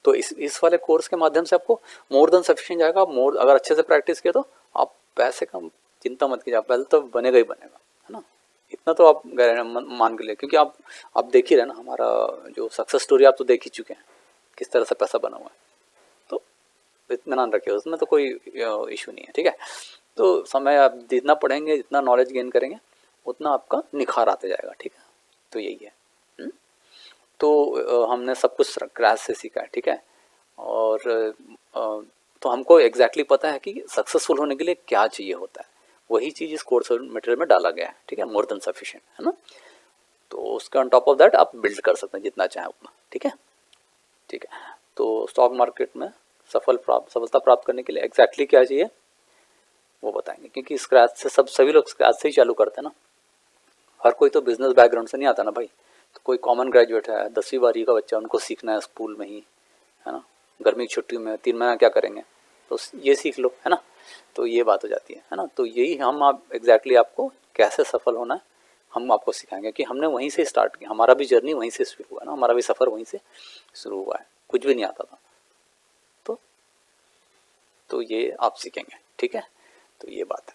तो इस वाले कोर्स के माध्यम से आपको मोर देन सफिशिएंट जाएगा। आप मोर अगर अच्छे से प्रैक्टिस किया तो आप पैसे का चिंता मत कीजिए, आप वेल्थ तो बनेगा ही बनेगा, है ना। इतना तो आप मान के लिए, क्योंकि आप देख ही रहे ना हमारा जो सक्सेस स्टोरी, आप तो देख ही चुके हैं किस तरह से पैसा बना हुआ है। तो इत्मीनान रखिए, उसमें तो कोई इशू नहीं है, ठीक है। तो समय आप जितना पढ़ेंगे, जितना नॉलेज गेन करेंगे, उतना आपका निखार आते जाएगा, ठीक है। तो यही है। तो हमने सब कुछ क्रैश से सीखा है, ठीक है। और तो हमको एग्जैक्टली पता है कि सक्सेसफुल होने के लिए क्या चाहिए होता है, वही चीज़ इस कोर्स मटेरियल में डाला गया है, ठीक है। मोर देन सफिशिएंट, है ना। तो उसके ऑन टॉप ऑफ दैट आप बिल्ड कर सकते हैं जितना चाहें उतना, ठीक है, ठीक है। तो स्टॉक मार्केट में सफलता प्राप्त करने के लिए एग्जैक्टली क्या चाहिए वो बताएंगे, क्योंकि स्क्रैच से सभी लोग स्क्रैच से ही चालू करते हैं ना। हर कोई तो बिजनेस बैकग्राउंड से नहीं आता ना भाई। तो कोई कॉमन ग्रेजुएट है, 10वीं 12वीं का बच्चा, उनको सीखना है स्कूल में ही, है ना। गर्मी की छुट्टी में 3 महीना क्या करेंगे, तो ये सीख लो, है ना। तो ये बात हो जाती है ना। तो यही हम आप एग्जैक्टली आपको कैसे सफल होना है हम आपको सिखाएंगे, कि हमने वहीं से स्टार्ट किया, हमारा भी जर्नी वहीं से शुरू हुआ ना, हमारा भी सफ़र वहीं से शुरू हुआ है, कुछ भी नहीं आता था। तो ये आप सीखेंगे, ठीक है। तो ये बात है।